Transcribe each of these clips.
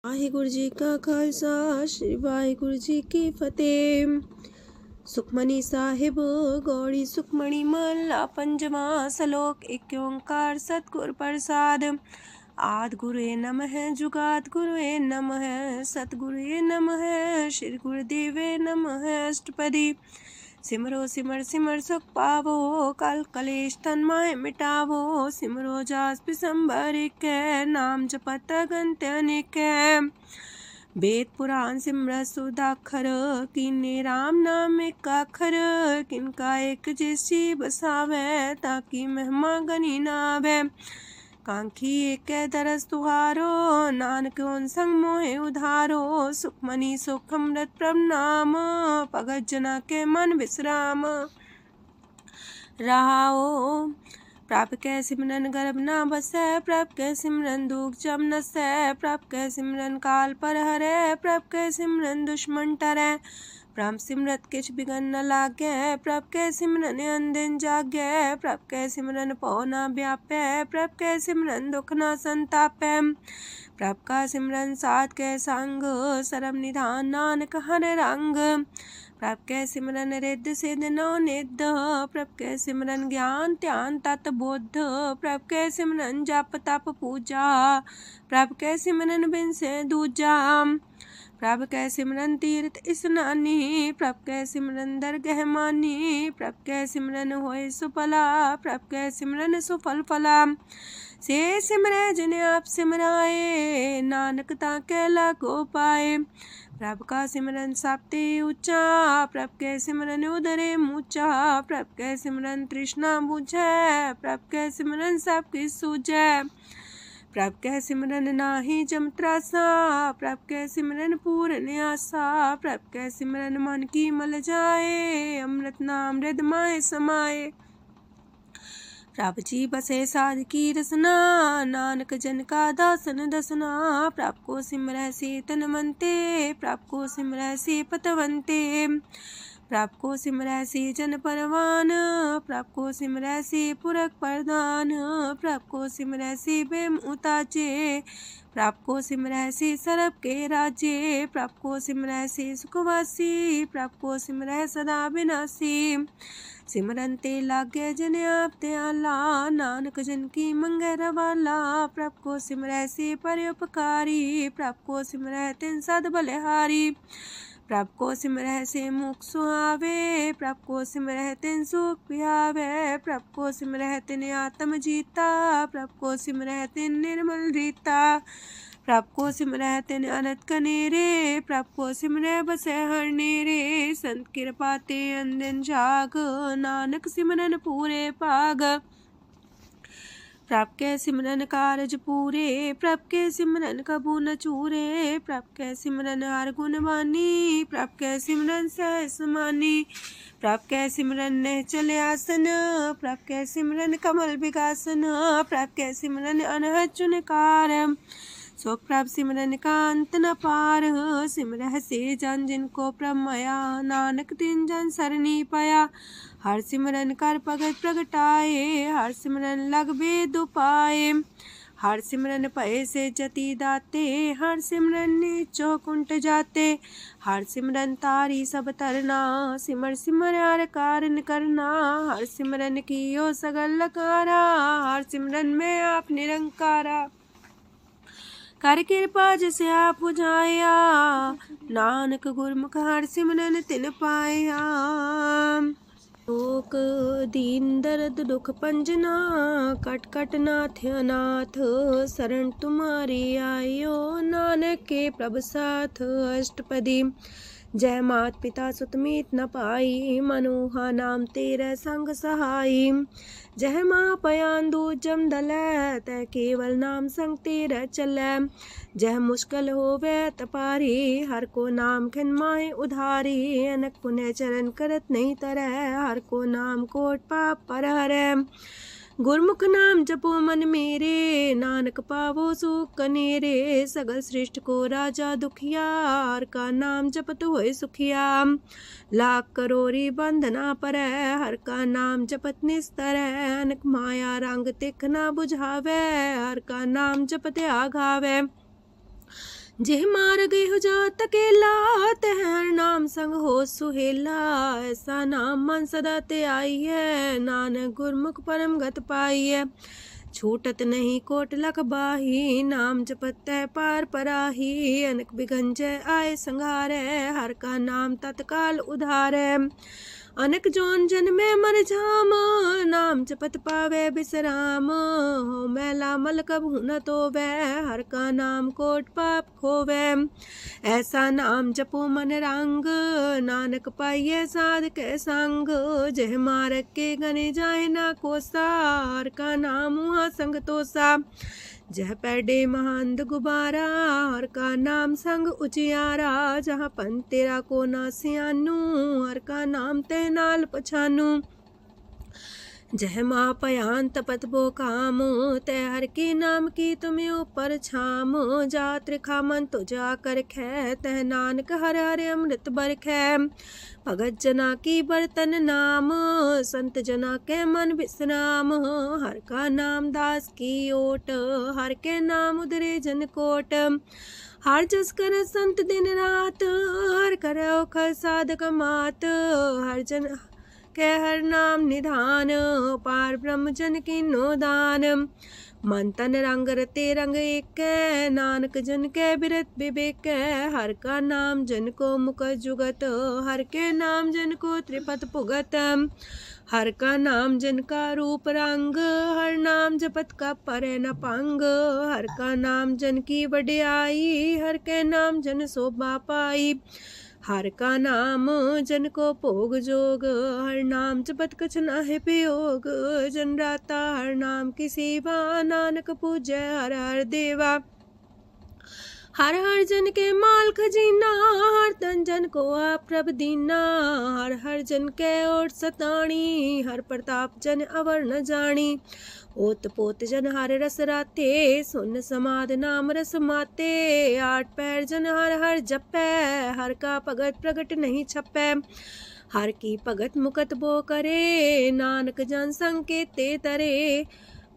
वाहिगुरु जी का खालसा श्री वाहिगुरु जी की फतेह। सुखमनी साहिब गौड़ी सुखमणि महला पंजवा सलोक। एक ओंकार सतगुर प्रसाद। आद गुरुए नमः जुगाद गुरुए नमः सतगुरुए नमः श्री गुरुदेवे नमः। अष्टपदी सिमरो सिमर सिमर सुख पावो कल कलेश तन माहे मिटावो। सिमरो जास पिसंबर के नाम जपत अगंत अनेक। वेद पुराण सिमरत सुदाखर किन्ने राम नाम एक अखर। किनका एक जैसी बसावे ताकि महिमा गनी नावे। कांखी एक दरस तुहारो नानक उन संग मोहे उधारो। सुखमनी सुख अमृत प्रभ नाम भगत जना के मन विश्राम। रहाओ प्रभ कै सिमरन गर्भ ना बसै। प्रभ कै सिमरन दुख जम नसै। प्रभ कै सिमरन काल पर हरै। प्रभ कै सिमरन दुश्मन टरै। प्रभ सिमरत किछ बिगन न लागै। प्रभ कै सिमरन अनदिन जागै। प्रभ कै सिमरन पौ ना व्यापै। प्रभ कै सिमरन दुख ना संतापै। प्रभ का सिमरन साध कै संग सरम निधान नानक हर रंग। प्रभ कै सिमरन रिद्ध सिद्ध नौ निध। प्रभ कै सिमरन ज्ञान ध्यान तत बुद्ध। प्रभ कै सिमरन जप तप पूजा। प्रभ कै सिमरन बिन से दूजा। प्रभ कै सिमरन तीर्थ स्नानी। प्रभ कै सिमरन दरगह मानी। प्रभ कै सिमरन होए सुफला। प्रभ कै सिमरन सुफल फला। से सिमरै जिन आप सिमराए नानक ताके लागो पाए। प्रभ का सिमरन सबते ऊंचा। प्रभ कै सिमरन उदरे मूचा। प्रभ कै सिमरन तृष्णा बुझै। प्रभ कै सिमरन सब किछ सूझै। प्रभ कै सिमरन नाही जम त्रासा। प्रभ कै सिमरन पूर्ण आसा। प्रभ कै सिमरन मन की मल जाए। अमृत नाम हृद माए समाए। प्रभ जी बसे साध की रसना नानक जन का दासन दसना। प्रभ को सिमरै से तनवंते। प्रभ को सिमरै से पतवंते। प्रभ को सिमरै से जन परवान। प्रभ को सिमरै से पुरख प्रधान। प्रभ को सिमरै से बेम उताचे। प्रभ को सिमरै से सरब के राजे। प्रभ को सिमरै से सुखवासी। प्रभ को सिमरै सदा विनाशी। सिमरन ते लागे जन आप दयाला नानक जन की मंगै रवाला। प्रभ को सिमरै से परोपकारी। प्रभ को सिमरै तिन सद बलिहारी। प्रभ को सिमरै से मुख सुहावे। प्रभ को सिमरै तिन सुख पिहावे। प्रभ को सिमरै तिन आत्म जीता। प्रभ को सिमरै तिन निर्मल रीता। प्रभ को सिमरै तिन अनंत कनेरे। प्रभ को सिमरै बसै हर नेरे। संत कृपा ते अंदिन जाग नानक सिमरन पूरे पाग। प्रभ कै सिमरन कारज पूरे। प्रभ कै सिमरन कबू न चूरे। प्रभ कै सिमरन हर गुण बानी। प्रभ कै सिमरन सहस समानी। प्रभ कै सिमरन निश्चल आसन। प्रभ कै सिमरन कमल विगासन। प्रभ कै सिमरन अनहद चुनकार। सो प्रभ सिमरन का अंत न पार। सिमरह से जन जिनको प्रभ माया नानक तिन जन सरनी पाया। हर सिमरन कर भगत प्रगटाए। हर सिमरन लग वेद उपाय। हर सिमरन पए से जति दाते। हर सिमरन नीचो कुंट जाते। हर सिमरन तारी सब तरना। सिमर सिमर हर कारण करना। हर सिमरन कियो सगल लकारा। हर सिमरन में आप निरंकारा। कर कृपा जिसे आप बुझाया नानक गुरमुख हर सिमरन तिन पाया। लोक दीन दर्द दुख पंजना कट कट नाथ अनाथ। शरण तुम्हारी आयो नानक के प्रभ साथ। अष्टपदी जय मात पिता सुत मीत न पाई। मनोहा नाम तेरे संग सहाई। जय माँ पयान दूज जम दलै तै केवल नाम संग तेरे चलै। जह मुश्किल होवे तपारी हर को नाम खिन माहे उधारी। अनक पुण्य चरण करत नहीं तरह हर को नाम कोट पाप पर हरै। गुरमुख नाम जपो मन मेरे नानक पावो सुख कनेरे। सगल सृष्ट को राजा दुखिया हर का नाम जपत होए सुखिया। लाख करोरी बंधना परै हर का नाम जपत निस्तर। अनक माया रंग तिख ना बुझावे हर का नाम जपत आघावे। जेह मार गए हो जात अकेला, तह हर नाम संग हो सुहेला। ऐसा नाम मन सदा ते आई है, नानक गुरमुख परम गत पाई है। छूटत नहीं कोट लख बाही, नाम जपत है पार पराही। अनक बिगंजय आए संघारे, हर का नाम तत्काल उधारे। अनक जोन जन्मे मर जाम, नाम जपत पावे बिसराम। हो मैला मल कब न तोवे, हर का नाम कोट पाप खोवे। ऐसा नाम जपो मन रंग, नानक पाइये साध के संग। जह मारक के गने जाए ना कोसा, हर का नाम हुआ संग तोसा। जह पैडे महांद गुबारा, हर का नाम संग उजियारा। जहाँ पन तेरा को ना सियानू, हर का नाम ते नाल पछानू। जह माँ पयान तपत बो काम, तय हर के नाम की तुम्हें ऊपर छाम। जा त्रिखा मन तो जा कर खे, तह नानक हर हर अमृत बरखै। भगत जना की बर्तन नाम, संत जना के मन विश्राम। हर का नाम दास की ओट, हर के नाम उधरे जन कोट। हर जस कर संत दिन रात, हर करो खर साधक मात। हर जन के हर नाम निधान, पार ब्रह्म जन की नो दान। मन तन रंग रते रंग एक, नानक जन के बिरत विवेक। हर का नाम जन को मुख जुगत, हर के नाम जन को त्रिपत पुगत। हर का नाम जन का रूप रंग, हर नाम जपत का परे न पंग। हर का नाम जन की वड्याई, हर के नाम जन शोभा पाई। हर का नाम जन को भोग जोग, हर नाम जपत कछ नाहि वियोग। जन राता हर नाम की सेवा, नानक पूजै हर हर देवा। हर हर जन के माल खजीना, हर तन जन को आप प्रभ दीना। हर हर जन के ओट सताणी, हर प्रताप जन अवर न जानी। ओत पोत जन हर रस राते, सुन समाद नाम रस माते। आठ पैर जन हर हर जपै, हर का भगत प्रगट नहीं छपै। हर की भगत मुकत बो करे, नानक जन संकेते तरे।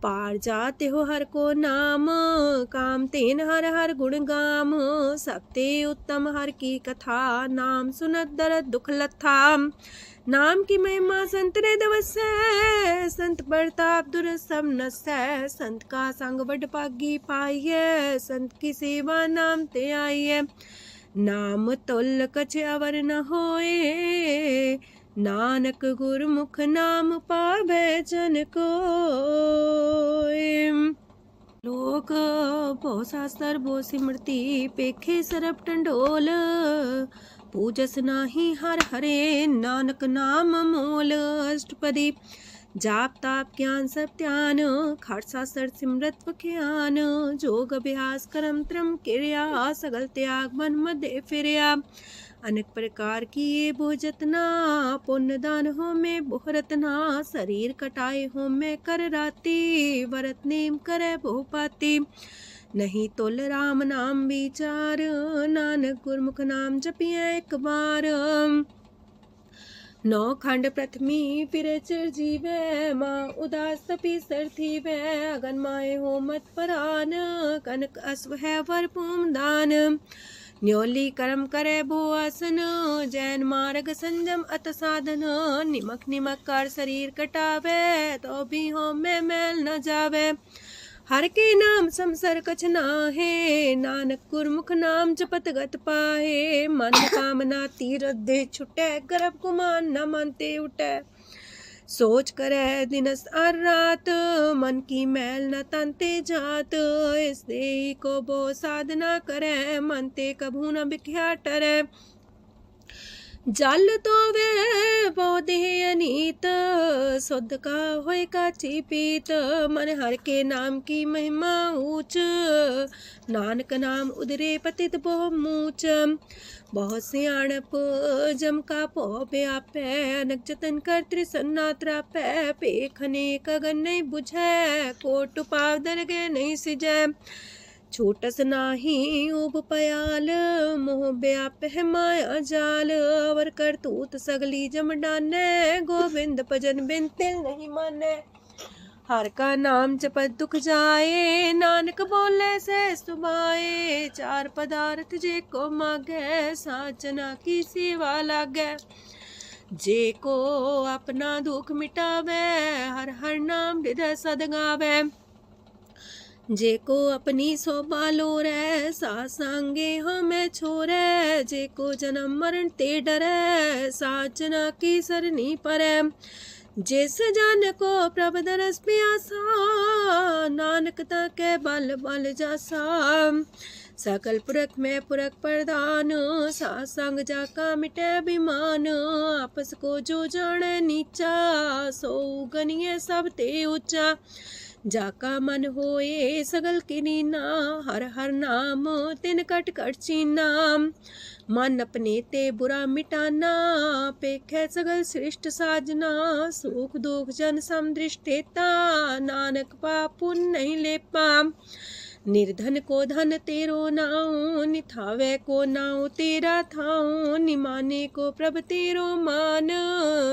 पार जाते हो हर को नाम, काम तेन हर हर गुण गाम। सबते उत्तम हर की कथा, नाम सुनत दरद दुख लथा। नाम की महिमा संत रे दवसै, संत प्रताप दुर सब नसै। संत का संग वड पागी पाइये, संत की सेवा नाम ते आइये। नाम तुल कछ अवर न होए, नानक गुरमुख नाम पावै जन कोय। लोक बहु शास्त्र बहु सिमरती, पेखे सरब टंडोल। पूजस नाही हर हरे, नानक नाम मोल। अष्टपदी जाप ताप ज्ञान सब ध्यान, खालसा सर सिमरत ज्ञान। जोग अभ्यास करम त्रम क्रिया, सगल त्याग मन मध्य फिरया। अनेक प्रकार की ये बहु जतना, पुण्य दान हो में बहु रतना। शरीर कटाए हो में कर राती, वरत नेम करे बहु पाती। नहीं तुल राम नाम विचार, नानक गुरमुख नाम जपिए एक बार। नौ खंड प्रथमी फिर चिर जीवै, माँ उदास तपी सर थीवै। अगन माए हो मत परान, कनक अश्व है वर पूम दान। न्योली कर्म करे भो आसन, जैन मार्ग संजम अत साधन। निमक निमक कर शरीर कटावे, तो भी हो में मैल न जावे। हर के नाम समसर कछ नाहे, नानक गुरमुख नाम जपत गत पाहे। मन कामना तीरथ दे छुटै, गर्भ गुमान न मानते उठै। सोच करे दिनस और रात, मन की मैल न तनते जात। इस देही को बो साधना करे, मन ते कभू न बिख्या टरै। जल तो वे बहु देह अनीत, शुद्ध का होय काची पीत। मन हर के नाम की महिमा ऊंच, नानक नाम उदरे पतित बहु मूच। बहुत सियाणप जम का पो व्यापै, अनक जतन कर त्रिसन्ना त्रापै। पेखने कगन नहीं बुझै, कोट पाव दरगे नहीं सिजै। छूटस नाही उब पयाल, मोह व्याप है माया जाल। अवर करतूत सगली जम डानै, गोविंद भजन बिन तिल नहीं मानै। हर का नाम जपत दुख जाए, नानक बोले से सुभाए। चार पदार्थ जे को मागे, साजना की सेवा लागे। जे को अपना दुख मिटावे, हर हर नाम हृदय सद गावे। जे को अपनी शोभा लोरे, सासंगे हमें छोरे। जे को जन्म मरण ते डरे, साजना की सरनी परे। जिस जन को प्रभ दरस प्यासा, नानक ताके बल बल जासा। सकल पुरख में पुरख प्रधान, सासंग जाका मिटे अभिमान। आपस को जो जाने नीचा, सो गनिए सब ते ऊंचा। जाका मन होए सगल किरीना, हर हर नाम तिन कट कट चीना। मन अपने ते बुरा मिटाना, पेखे सगल सृष्ट साजना। सुख दुख जन समदृष्टेता, नानक पाप पुण्य नहीं लेपा। निर्धन को धन तेरो नाऊ, निथावे को नाऊ तेरा थाऊ। निमाने को प्रभ तेरो मान,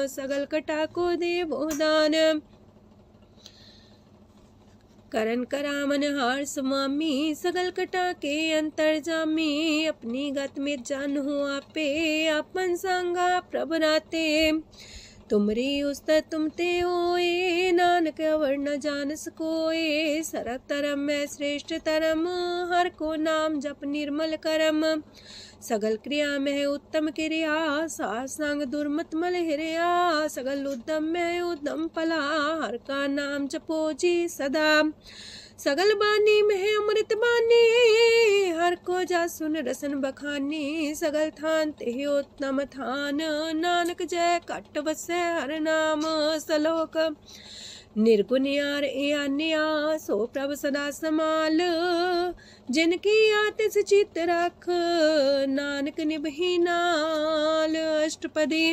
सगल कटा को देवो दान। करन करामन हार स्वामी, सगल कटा के अंतर जामी। अपनी गत में जान हो आपे, आपन संगा प्रभ राते। तुमरी उस्तर तुम ते होए, नानक अवर न जान सकोए। सरक तरम में श्रेष्ठ तरम, हर को नाम जप निर्मल करम। सगल क्रिया में उत्तम क्रिया, सासंग दुर्मत मल हिरिया। सगल उद्यम में उद्यम फला, हर का नाम जपो जी सदा। सगल बानी में अमृत बानी, हर को जा सुन रसन बखानी। सगल थान ते उत्तम थान, नानक जय कट बसे हर नाम सलोक। निर्गुण यार आन्या, सो प्रभ सदा समाल। जिनकी आतिस चित रख, नानक निभही नाल। अष्टपदी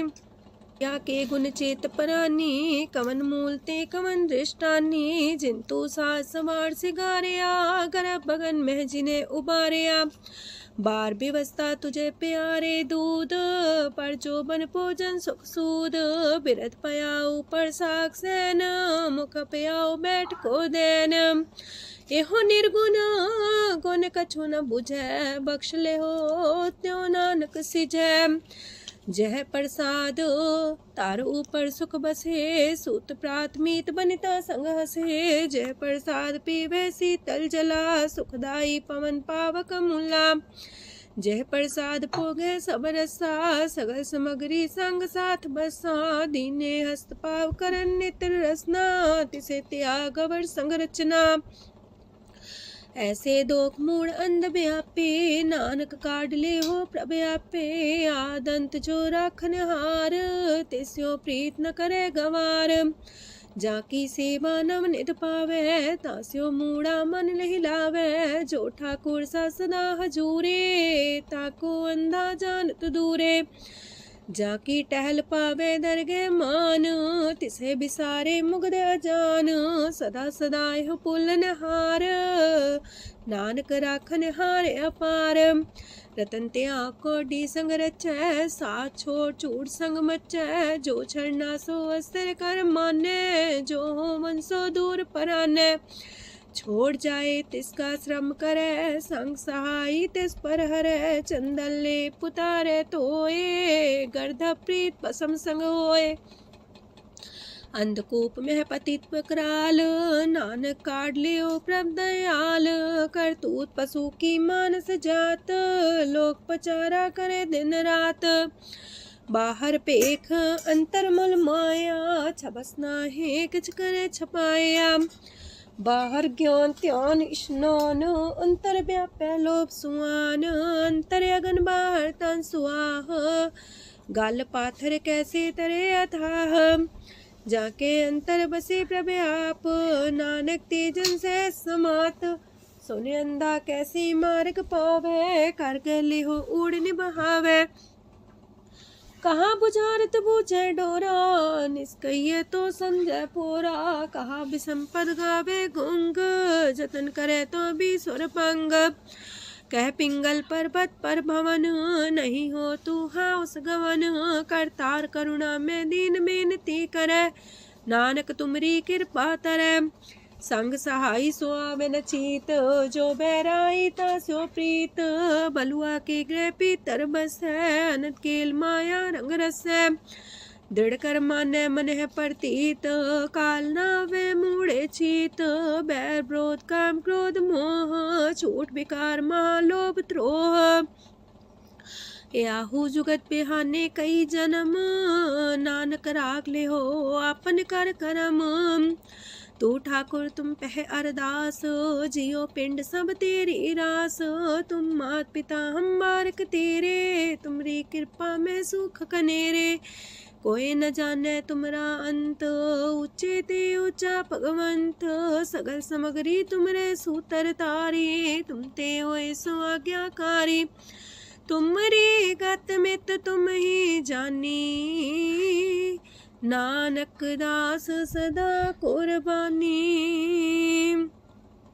या के गुण चेत परानी, कवन मूल ते कवन दृष्टानी। जिंतु सास सवार सिगारिया, गर्भ बगन में जिन्हें उबारिया। बार व्यवस्था तुझे प्यारे दूध, पर जो बन भोजन सुख सूद। बिरत पयाऊ पर साग सैन, मुख पयाऊ बैठ को देन। एहो निर्गुण गुण कछु न बुझे, बख्श ले हो त्यो नानक सिझे। जह प्रसाद तार ऊपर सुख बसे, सूत प्राथमीत बनिता संग हसे। जह प्रसाद पीवे शीतल जला, सुखदाई पवन पावक मूला। जह प्रसाद भोगे सब रसा, सगल समग्री संग साथ बसा। दीने हस्त पाव करन नित्र रसना, तिसे त्याग अवर संग रचना। ऐसे दोख मूड अंध व्यापे, नानक काढ़ ले हो प्रभ आपे। आदंत जो राखन हार, तिस्यो प्रीत न करे गवार। जाकी सेवा नव निध पावे, तास्यो मूड़ा मन लहिलावे। जो ठाकुर सा सदा हजूरे, ताको अंधा जानत दूरे। जाकी टहल पावे दरगे मान, तिसे बिसारे मुग्ध अजान। सदा सदा यह पुलन हार, नानक राखन हारे अपार। रतन त्याग कोडी संग रचै, साथ छोड़ चूड़ संग मचै। जो छरना सो अस्थिर कर माने, जो हो मन सो दूर पराने। छोड़ जाए तिसका श्रम करे, संग सहाई तिस पर हरे। चंदन ले पुतारे तोए, गर्ध प्रीत पसम संग होए। अंधकूप में पतित कराल, नानक काढ़ लियो प्रभ दयाल। करतूत पशु की मानस जात, लोक पचारा करे दिन रात। बाहर पेख अंतर मुल माया, छबस नाहे किछ करे छपाया। बाहर ज्ञान त्यान स्नान, अंतर व्यापै लोभ सुआन। अंतर अगन बाहर तन सुआह, गल पाथर कैसे तरे अथाह। जाके अंतर बसे प्रभ आप, नानक तेजन से समात। सोने अंधा कैसी मार्ग पावे, कर गले हो उड़ निबहावे। कहाँ बुझारत बूझे डोरा, निष्कइये तो संजय पोरा। कहाँ विसंपद गावे गुंग, जतन करे तो भी सुर पंग। कह पिंगल पर्वत पर भवन, नहीं हो तू हाउस गवन। करतार करुणा में दीन बेनती करे, नानक तुमरी कृपा तरੈ। संग सहाई सो आवे न चीत, जो बैराई तास्यो प्रीत। बलुआ के गृह पीतर बसै, अनंत केल माया रंग रसै। दृढ़ कर मानै मन है प्रतीत, काल नावे मूढ़े चीत। बैर विरोध काम क्रोध मोह, छूट विकार महालोभ द्रोह। याहू जुगत बिहाने कई जन्म, नानक राख ले हो आपन कर करम। तू ठाकुर तुम पह अरदास, जियो पिंड सब तेरी रास। तुम मात पिता हम बारक तेरे, तुमरी कृपा में सुख कनेरे। कोई न जाने तुमरा अंत, ऊंचे ते ऊंचा भगवंत। सगल समगरी तुमरे सूतर तारी, तुम ते होए सो आज्ञाकारी। तुमरी गत मित तुम ही जानी, नानक दास सदा कुर्बानी।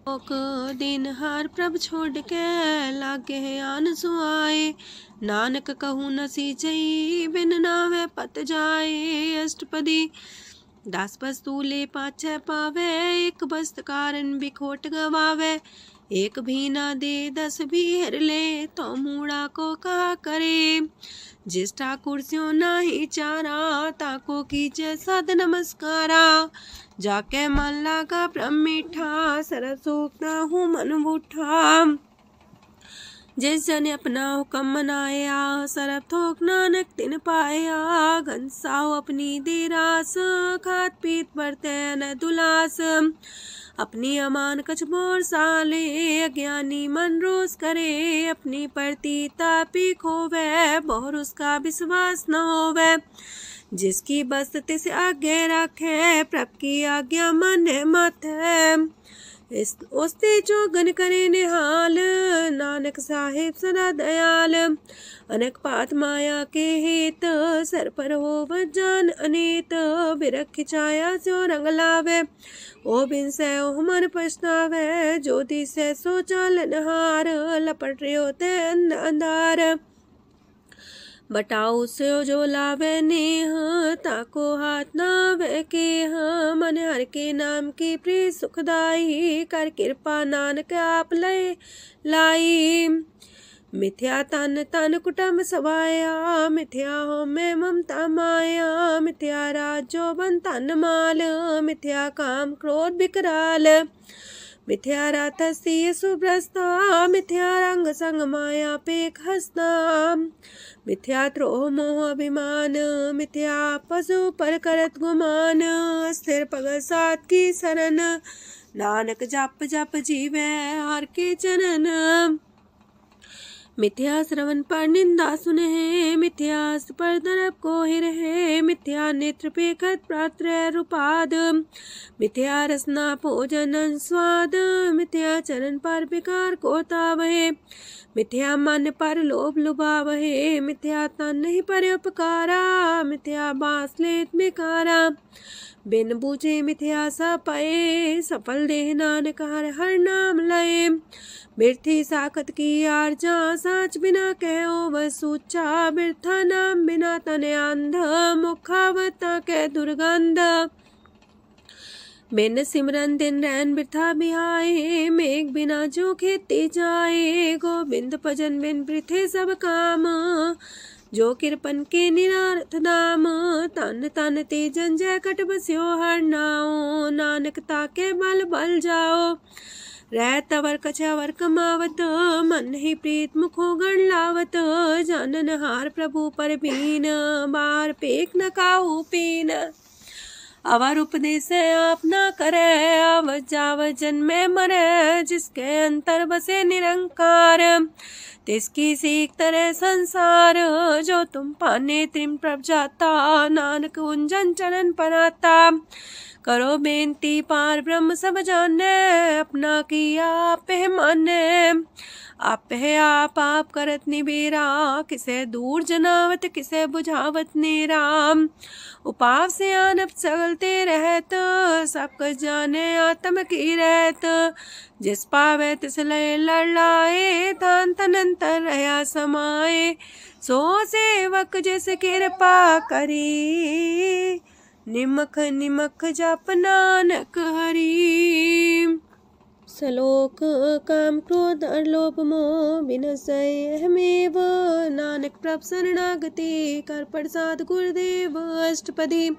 ओक दिन हार प्रभ छोड़ के, लागे आन सुआए। नानक कहूँ न सीचई, बिन नावे पत जाए। अष्टपदी दास वस्तु ले पाछे पावे, एक बस्त कारण बिखोट गवावे। एक भी ना दे दस भी हर ले, तो मूड़ा को कहा करे। जिस ठाकुर स्यो नाही चारा, ताको कीजे सद नमस्कारा। जाके मन लागा ब्रह्म मीठा, सरल सूखना हूँ मन बूठा। जिस जन अपना हुक्म मनाया, सरब थोक नानक तिन पाया। घनसाओ अपनी दे रास, खात पीत बरते न दुलास। अपनी अमान कछ मोर साले, अज्ञानी मन रोस करे। अपनी परती तापी खोवे, बहुर उसका विश्वास न होवे। जिसकी बस तिस आगे रखे, प्रभ की आज्ञा मन माथे। ओस्ते जो गन करे निहाल, नानक साहिब सदा दयाल। अनेक पात माया के हेत, सर पर हो जान अनेत। बिरख खिचाया सो रंग लावे, ओ बिन से ओ मन पछतावे। जो दिसे सो चालन हार, लपट रहो ते अंधार। बटाऊ से जो लावे नेह, ताको हाथ नावे के। मन हर के नाम की प्रिय सुखदाई, कर कृपा नानक आप लय लाई। मिथ्या तन तन कुटुम्ब सवाया, मिथ्या हो में ममता माया। मिथ्या राजो बन तन माल, मिथ्या काम क्रोध विकराल। मिथ्या रातसी सुभ्रस्ता, मिथ्या रंग संग माया पेख हस्ता। मिथ्या द्रोह मोह अभिमान, मिथ्या पशु पर करत गुमान। स्थिर पग सात की शरण, नानक जप जप जीवे हर के चरण। मिथ्या श्रवण पर निंदा सुने, मिथ्या पर दरब को रहे। मिथ्या नेत्र पेखत पात्र रूपाद, मिथ्या रसना भोजन स्वाद। मिथ्या चरण पर विकार को तावहे, मिथ्या मन पर लोभ लुभावहे। मिथ्या तन नहीं पर उपकारा, मिथ्या बास लेत मिकारा। बिन बूझे मिथ्या सा पाए, सफल देह नानक हर हर नाम लय। बिरथी साखत की आरजा, साच बिना कहो वह सूचा। बिरथा नाम बिना तन अंध, मुखावता के दुर्गंध। बिन सिमरन दिन रैन बिरथा बिहाए, मेघ बिना जो खेती जाए। गोविंद भजन बिन वृथे सब काम, जो किरपन के निरारथ नाम। तन तन ते जंजय कट बस्यो हर नाओ, नानक ताके बल बल जाओ। रह तवर कछावर कमावत, मन ही प्रीत मुखो गण लावत। जानन हार प्रभु पर बीन, बार पेख न काहू पीन। अवर उपदेश आप न करे, अव जाव जन्मे मरे। जिसके अंतर बसे निरंकार, तिसकी सीख तरह संसार। जो तुम पाने त्रिम प्रभ जाता, नानक उंजन चरण पराता। करो बेनती पार ब्रह्म सब जाने, अपना किया आप माने। आप है आप करत निबेरा, किसे दूर जनावत किसे बुझावत नेरा। उपाव से आनप चलते रहत, सब कुछ जाने आत्म की रहत। जिस पावे तिस लय लड़ाए, तान तनंतर रहा समाए। सो सेवक जिस कृपा करी, निमख निमख जप नानक हरि। सलोक काम क्रोध और लोभ मोह विनशय अहमेव, नानक प्रभ शरणागति कर प्रसाद गुरुदेव अष्टपदी।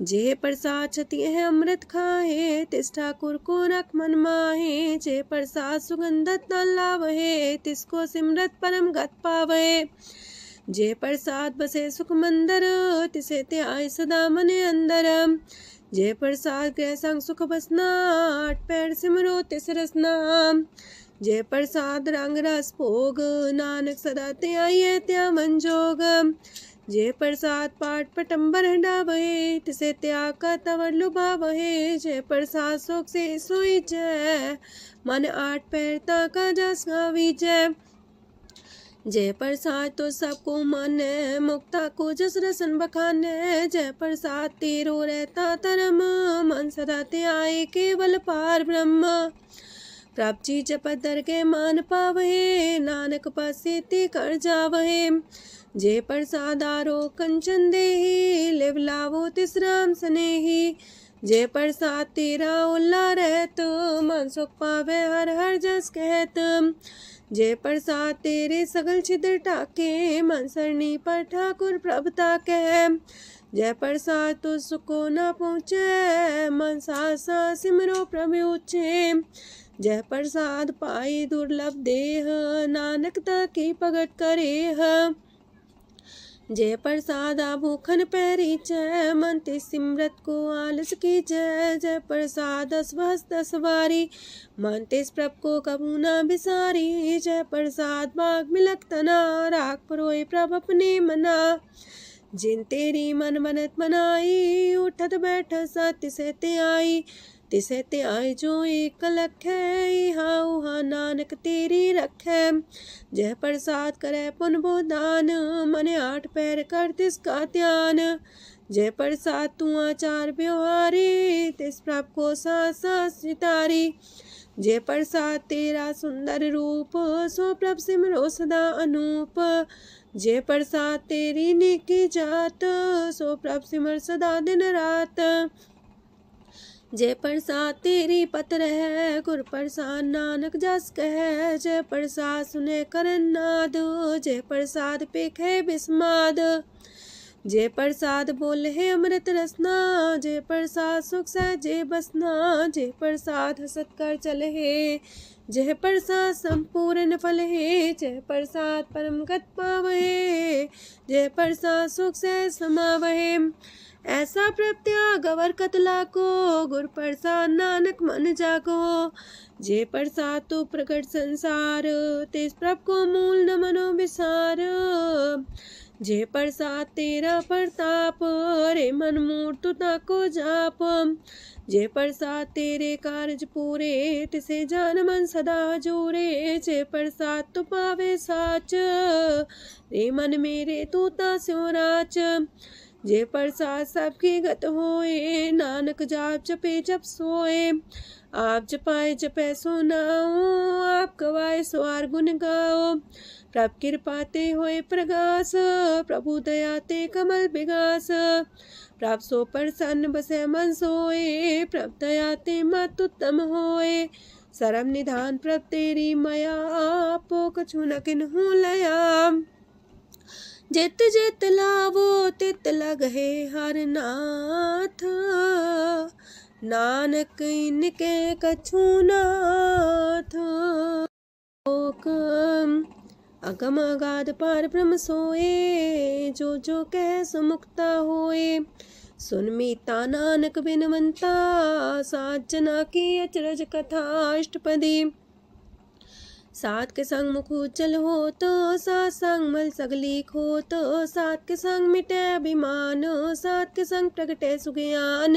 जे प्रसाद छति है अमृत खाहे, तिस ठाकुर को रख मन माहे। जे प्रसाद सुगंधत न लावहे, तिसको सिमरत परम गत पावहे। जे प्रसाद बसे सुख मंदर, तिसे त्याय सदा मने अंदर। जे प्रसाद गृह संग सुख बसना, आठ पैर सिमरो तिस रसना। जे प्रसाद रंग रस भोग, नानक सदा त्याये त्या मन जोग। जे प्रसाद पाठ पटम्बर डावहे, तिसे त्याग का तवर लुभावहे। जे प्रसाद शोक से सोई जय, मन आठ पैर ताका जस गावी जय। जय प्रसाद तो सबको माने, मुक्ता को जस रसन बखाने। जय प्रसाद तेरो रहता धर्म, मन सदा त्याये केवल पार ब्रह्म। प्रभ जी जपत दर के मान पावहे, नानक पासे ते कर जावहे। जे प्रसाद आरो कंचन देहि, लिव लावो तिस राम स्नेही। जे प्रसाद तेरा उल्ला रहत, मन सुख पावे हर हर जस कहत। जे प्रसाद तेरे सगल छिद्र टाके, मन सरनी पर ठाकुर प्रभ ताके। जय प्रसाद तो सुको न पहुँचे, मन सा सिमरो प्रभु ऊँचे। जय प्रसाद पाई दुर्लभ देह, नानक ताकी प्रगट करे। जय प्रसाद आभूखन पैरी जय, मन ते सिमरत को आलस की जय। जय प्रसाद अस्वस्थ सवारी, मन तेस प्रभ को कबू न बिसारी। जय प्रसाद बाग मिलक तना, राख परोए प्रभ अपने मना। जिन तेरी मन मनत मनाई, उठत बैठत सत्य से ते आई। तिसे ते आए जो एक लख है, इहा उहा नानक तेरी रखै। जय प्रसाद करे पुन बोदान, मने आठ पैर कर तिसका ध्यान। जय प्रसाद तू आचार व्यवहारी, तिस प्रभ को सास सितारी। जय प्रसाद तेरा सुंदर रूप, सो प्रभ सिमरो सदा अनूप। जय प्रसाद तेरी नेकी जात, सो प्रभ सिमर सदा दिन रात। जय प्रसाद तेरी पत्र है, गुर प्रसाद नानक जस कह। जय प्रसाद सुने करन नाद, जय प्रसाद पेखे बिस्माद। जय प्रसाद बोले है अमृत रसना, जय प्रसाद सुख सहजे बसना। जय प्रसाद हसत कर चले है, जय प्रसाद संपूर्ण फल है। जय प्रसाद परम गत पावहे, जय प्रसाद सुख से समावहे। ऐसा प्रत्याग अवर कतला को, गुर प्रसाद नानक मन जागो। जे प्रसाद तो प्रकट संसार, तेज प्रभ को मूल न मनो विसार। जे प्रसाद तेरा प्रताप, रे मन मूर्त ताको जाप। जे प्रसाद तेरे कारज पूरे, तिसे जान मन सदा जोरे। जे प्रसाद तो पावे साच, रे मन मेरे तू ता स्यो राच। जे प्रसाद सबकी गत होए, नानक जाप जपे जप सोए। आप जपाए जपे सो नाओ, आप गवाए सो आर गुण गाओ। प्रभ कृपा ते होए प्रगास, प्रभु दया ते कमल विगास। प्रभ सो प्रसन्न बसे मन सोए, प्रभ दया ते मत उत्तम होए। सरम निधान प्रभ तेरी मया, आपो कछु न किन्हु लया। जित जित लावो तित लगहे हर नाथ, नानक इनके कछु नाथ। अगम अगाध पार ब्रह्म सोए, जो जो कह सो मुक्ता होए। सुन मीता नानक बिनवंता, सात जना की अचरज कथा अष्टपदी। सात के संग मुख उज्जल हो तो, सात संग मल सगलीक हो तो। सात के संग मिटे अभिमान, सात के संग प्रगटे सुज्ञान।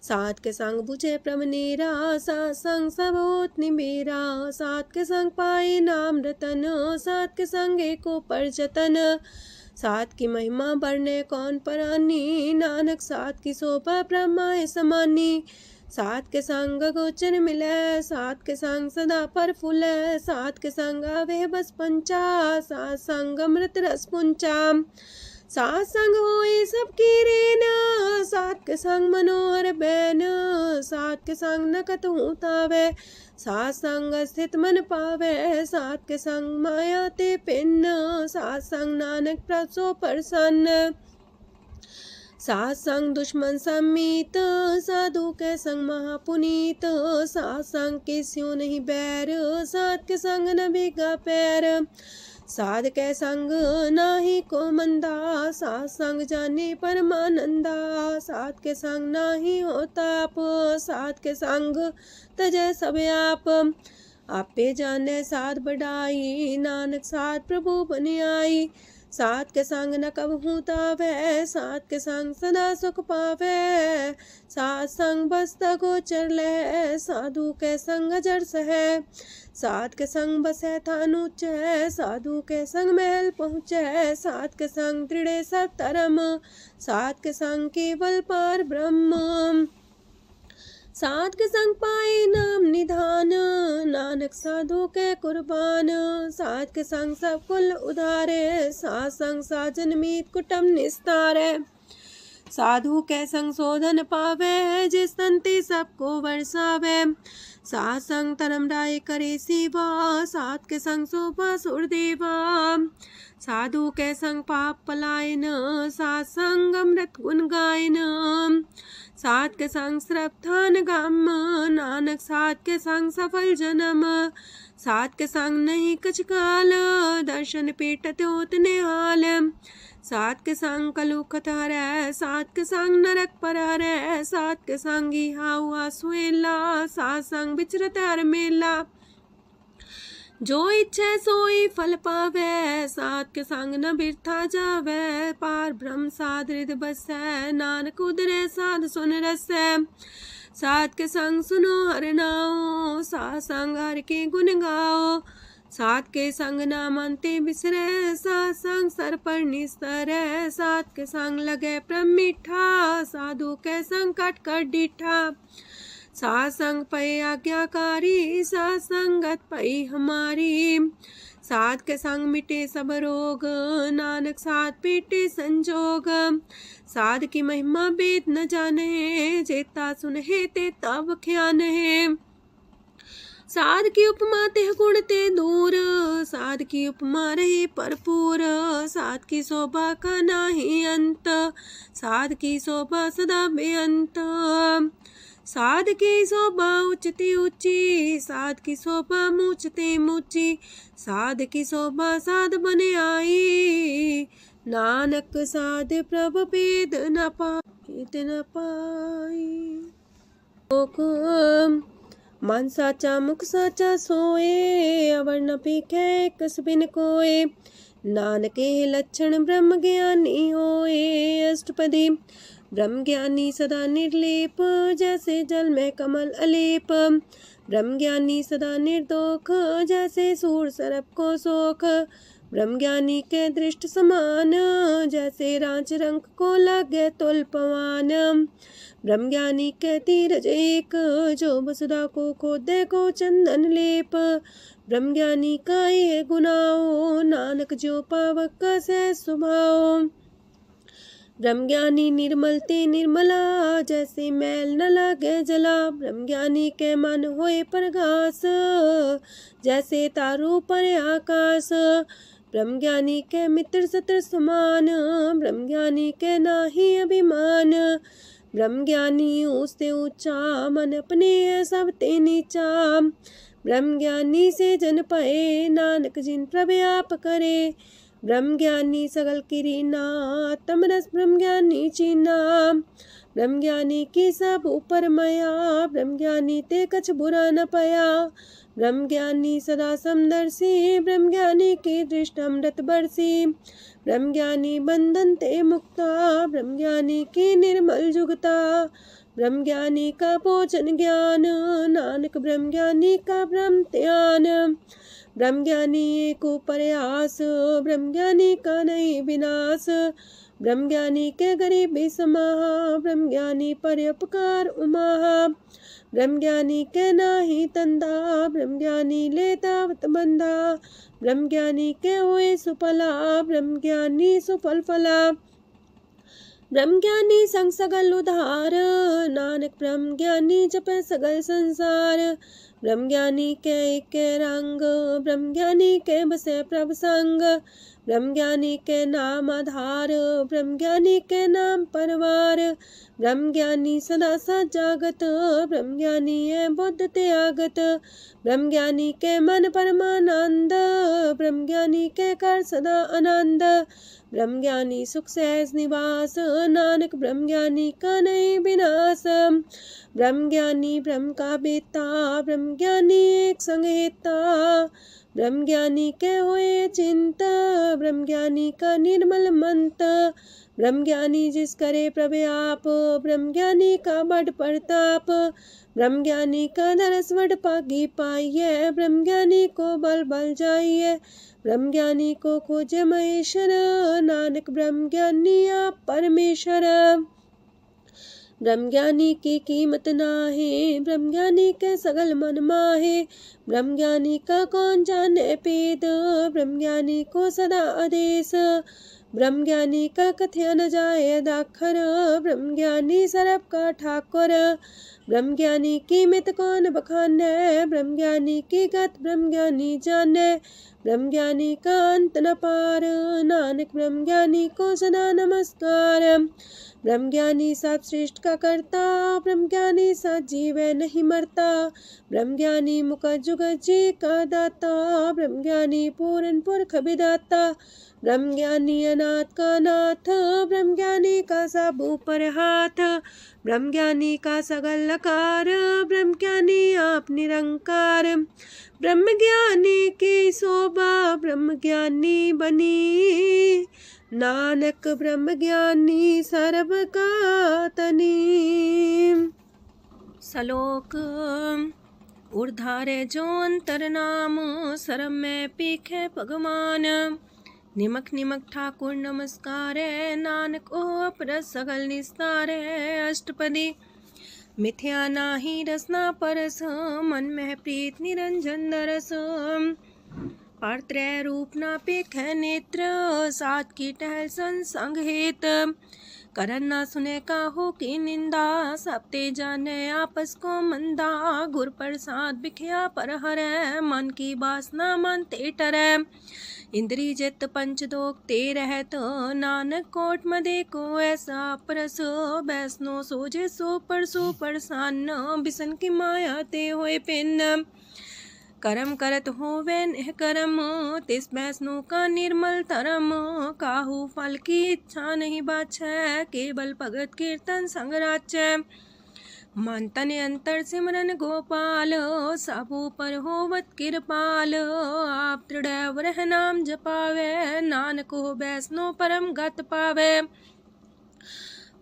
सात के संग बुझे प्रमनेरा, सात संग सब होत निमेरा। सात के संग पाए नाम रतन, सात के संग एको पर जतन। सात की महिमा बढ़ने कौन परानी, नानक सात की शोभा ब्रह्मा समानी। सात के संग गोचर मिले, सात के संग सदा पर फूले। सात के संग आवे बस पंचा, सात संग अमृत रस पुंचा। सात संग होए सबकी रेन, सात के संग मनोहर बैन, सात के संग न कतहु तावै, सात संग स्थित मन पावै, सात के संग माया ते पिन्न, सात संग नानक प्रसो प्रसन्न। सात संग दुश्मन समीत, साधु के संग महापुनीत, सात संग किस्यों नहीं बैर, सात के संग न भीगा पैर, साध के संग नाही को मंदा, सात संग जाने परमानंदा, सात के संग नाही हो ताप, सात के संग तजै सब आप, आपे जाने साध बढ़ाई, नानक साध प्रभु बन आई, सात के संग न कबहू तावै, सात के संग सदा सुख पावै, सात संग बसता गोचर लहै, साधु के संग अजर सहै, सात के संग बसै थान ऊंचै, साधु के संग महल पहुँचै, सात के संग दृढ़ सब धर्म, सात के संग केवल पार ब्रह्म, सात के संग पाए नाम निधान, नानक साधु के कुर्बान, सात के संग सब कुल उधारे, सात संग साजन मीत कुटुम निस्तारे, साधु के संग शोधन पावे, जिस संति सबको वर्षावे, सात संग धर्म राय करे सेवा, सात के संग शोभा सुरदेवा, साधु के संग पाप पलायन, सात संग अमृत गुण गायन, सात के संग श्रद्धान गम, नानक सात के संग सफल जन्म, सात के संग नहीं कछ काल, दर्शन पीटत होत निहाल, सात के संग कलुखत हरै, सात के संग नरक पर हरै, सात के संग इहा हुआ सुहेला, सात संग विचरत हर मेला, जो इच्छा सोई फल पावै, सात के संग न बिरथा जावै, पार ब्रह्म साध हृदय बसै, नानक उदरै साध सुन रसै, सात के संग सुनो हर नाओ, सात संग हर के गुण गाओ, सात के संग ना मानते बिसरै, सात संग सर पर निस्तरै, सात के संग लगे प्रेम मीठा, साधु के संग कट कर डीठा, सात संग पै आज्ञाकारी, सात संगत पै हमारी, सात के संग मिटे सब रोग, नानक सात पीटे संजोग, साध की महिमा वेद न जाने, जेता सुनहे ते तब ख्यान है, साध की उपमा ते गुण ते दूर, साध की उपमा रही भरपूर, साध की शोभा का नाही अंत, साध की शोभा सदा बेअंत, साध की शोभा उच्चती ऊंची, साध की शोभा मूचते मूची, साध की शोभा साध बने आई, नानक साध प्रभ भेद न पाई, मन साचा मुख साचा सोए, अवर न पीखे कस बिन कोए, नानके लक्षण ब्रह्म ज्ञानी होए, अष्टपदी ब्रह्म ज्ञानी सदा निर्लेप, जैसे जल में कमल अलेप, ब्रह्म ज्ञानी सदा निर्दोख, जैसे सूर सरप को सोख, ब्रह्म ज्ञानी के दृष्ट समान, जैसे रांच रंग को लगे तुल पवान, ब्रह्म ज्ञानी के तीरज एक, जो वसुधा को खोदे को चंदन लेप, ब्रह्म ज्ञानी का ये गुनाओ, नानक जो पावक का सह स्वभाव, ब्रह्म ज्ञानी निर्मल ते निर्मला, जैसे मैल न लागे जला, ब्रह्म ज्ञानी के मन होए प्रगास, जैसे तारों पर आकाश, ब्रह्म ज्ञानी के मित्र सत्र समान, ब्रह्म ज्ञानी के नाही अभिमान, ब्रह्म ज्ञानी ऊंचते ऊंचा, मन अपने है सब ते नीचा, ब्रह्म ज्ञानी से जन पाए, नानक जिन प्रव्याप करे, ब्रह्म ज्ञानी सगल किरीना, तमरस ब्रह्म ज्ञानी चीना, ब्रह्म ज्ञानी की सब ऊपर माया, ब्रह्म ज्ञानी ते कछ बुरा न पाया, ब्रह्म ज्ञानी सदा समदर्शी, ब्रह्म ज्ञानी की दृष्टि अमृत बरसी, ब्रह्म ज्ञानी बंधन ते मुक्ता, ब्रह्म ज्ञानी की निर्मल जुगता, ब्रह्म ज्ञानी का भोजन ज्ञान, नानक ब्रह्म ज्ञानी का ब्रह्म ध्यान, ब्रह्म ज्ञानी एक प्रयास, ब्रह्म ज्ञानी का नहीं विनाश, ब्रह्मज्ञानी के गरीबी समाहा, ब्रह्मज्ञानी परोपकार उमाहा। ब्रह्मज्ञानी के नाही तंदा, ब्रह्मज्ञानी लेतावत बंधा। ब्रह्मज्ञानी के हुए सुफला, ब्रह्मज्ञानी सुफल फला। ब्रह्मज्ञानी संग सगल उधार, नानक ब्रह्मज्ञानी जपे सगल संसार। ब्रह्मज्ञानी के रंग, ब्रह्मज्ञानी के बसे प्रभ संग। ब्रह्मज्ञानी के नाम आधार, ब्रह्मज्ञानी के नाम परवार। ब्रह्मज्ञानी सदा सजागत, ब्रह्मज्ञानी है बुद्ध त्यागत। ब्रह्मज्ञानी के मन परमानंद, ब्रह्मज्ञानी के कर सदा आनंद। ब्रह्मज्ञानी सुख सहज निवास, नानक ब्रह्मज्ञानी का नहीं विनाश। ब्रह्मज्ञानी ब्रह्म का बेता, ब्रह्मज्ञानी एक संग हेता। ब्रह्मज्ञानी के हुए चिंत, ब्रह्मज्ञानी का निर्मल मंत। ब्रह्मज्ञानी जिस करे प्रव्याप, ब्रह्मज्ञानी का बड़ प्रताप। ब्रह्मज्ञानी का दरस वड पागी पाइये, ब्रह्मज्ञानी को बल बल जाइए। ब्रह्मज्ञानी को खोजे महेश्वर, नानक ब्रह्मज्ञानी आप परमेश्वर। ब्रह्मज्ञानी की कीमत नाहे, ब्रह्मज्ञानी के सगल मन माहे। ब्रह्मज्ञानी का कौन जाने पेद, ब्रह्मज्ञानी को सदा आदेश। ब्रह्मज्ञानी का कथ्य न जाए दाखर, ब्रह्मज्ञानी सरब का ठाकुर। ब्रह्मज्ञानी की मित कौन बखाने, ब्रह्मज्ञानी की गत ब्रह्मज्ञानी जाने। ब्रह्मज्ञानी का अंत न पार, नानक ब्रह्मज्ञानी को सदा नमस्कार। ब्रह्मज्ञानी सब सृष्ट का करता, ब्रह्मज्ञानी सत जीवे नहीं मरता। ब्रह्मज्ञानी मुख जुग जी का दाता, ब्रह्मज्ञानी पूरन पुरख विदाता। ब्रह्मज्ञानी अनाथ का नाथ, ब्रह्मज्ञानी का सब ऊपर हाथ। ब्रह्मज्ञानी का सगल लकार, ब्रह्मज्ञानी आप निरंकार। ब्रह्मज्ञानी की शोभा ब्रह्मज्ञानी बनी, नानक ब्रह्मज्ञानी सर्व का तनी। श्लोक उर्धारे जो अंतर नाम, सरम में पीखे भगवान। निमक निमक ठाकुर नमस्कार, नानक ओ अपर सगल निस्तार। अष्टपदी मिथ्या नाही रसना परस, मन में प्रीत निरंजन दरस। परत्रय रूप ना पेख नेत्र, सात की टहल संसंग हेत। करन ना सुने काहू की निंदा, सब ते जाने आपस को मंदा। गुर प्रसाद बिखया पर हरै, मन की बासना मानते टरै। इंद्री जित पंच दोख ते रहत, नानक कोट मदे को ऐसा परस। बैसनो सोजे सो परसो परसान, बिसन की माया ते होए पिन। करम करत होवे नेह करम, तिस बैसनो का निर्मल तरम। काहू फल की इच्छा नहीं बाछै, केवल भगत कीर्तन संग राचै। मन तन अंतर सिमरन गोपाल, सबू पर होवत कृपाल। आप दृढ़ वरह नाम जपावे, नानक हो बैसनो परम गत पावे।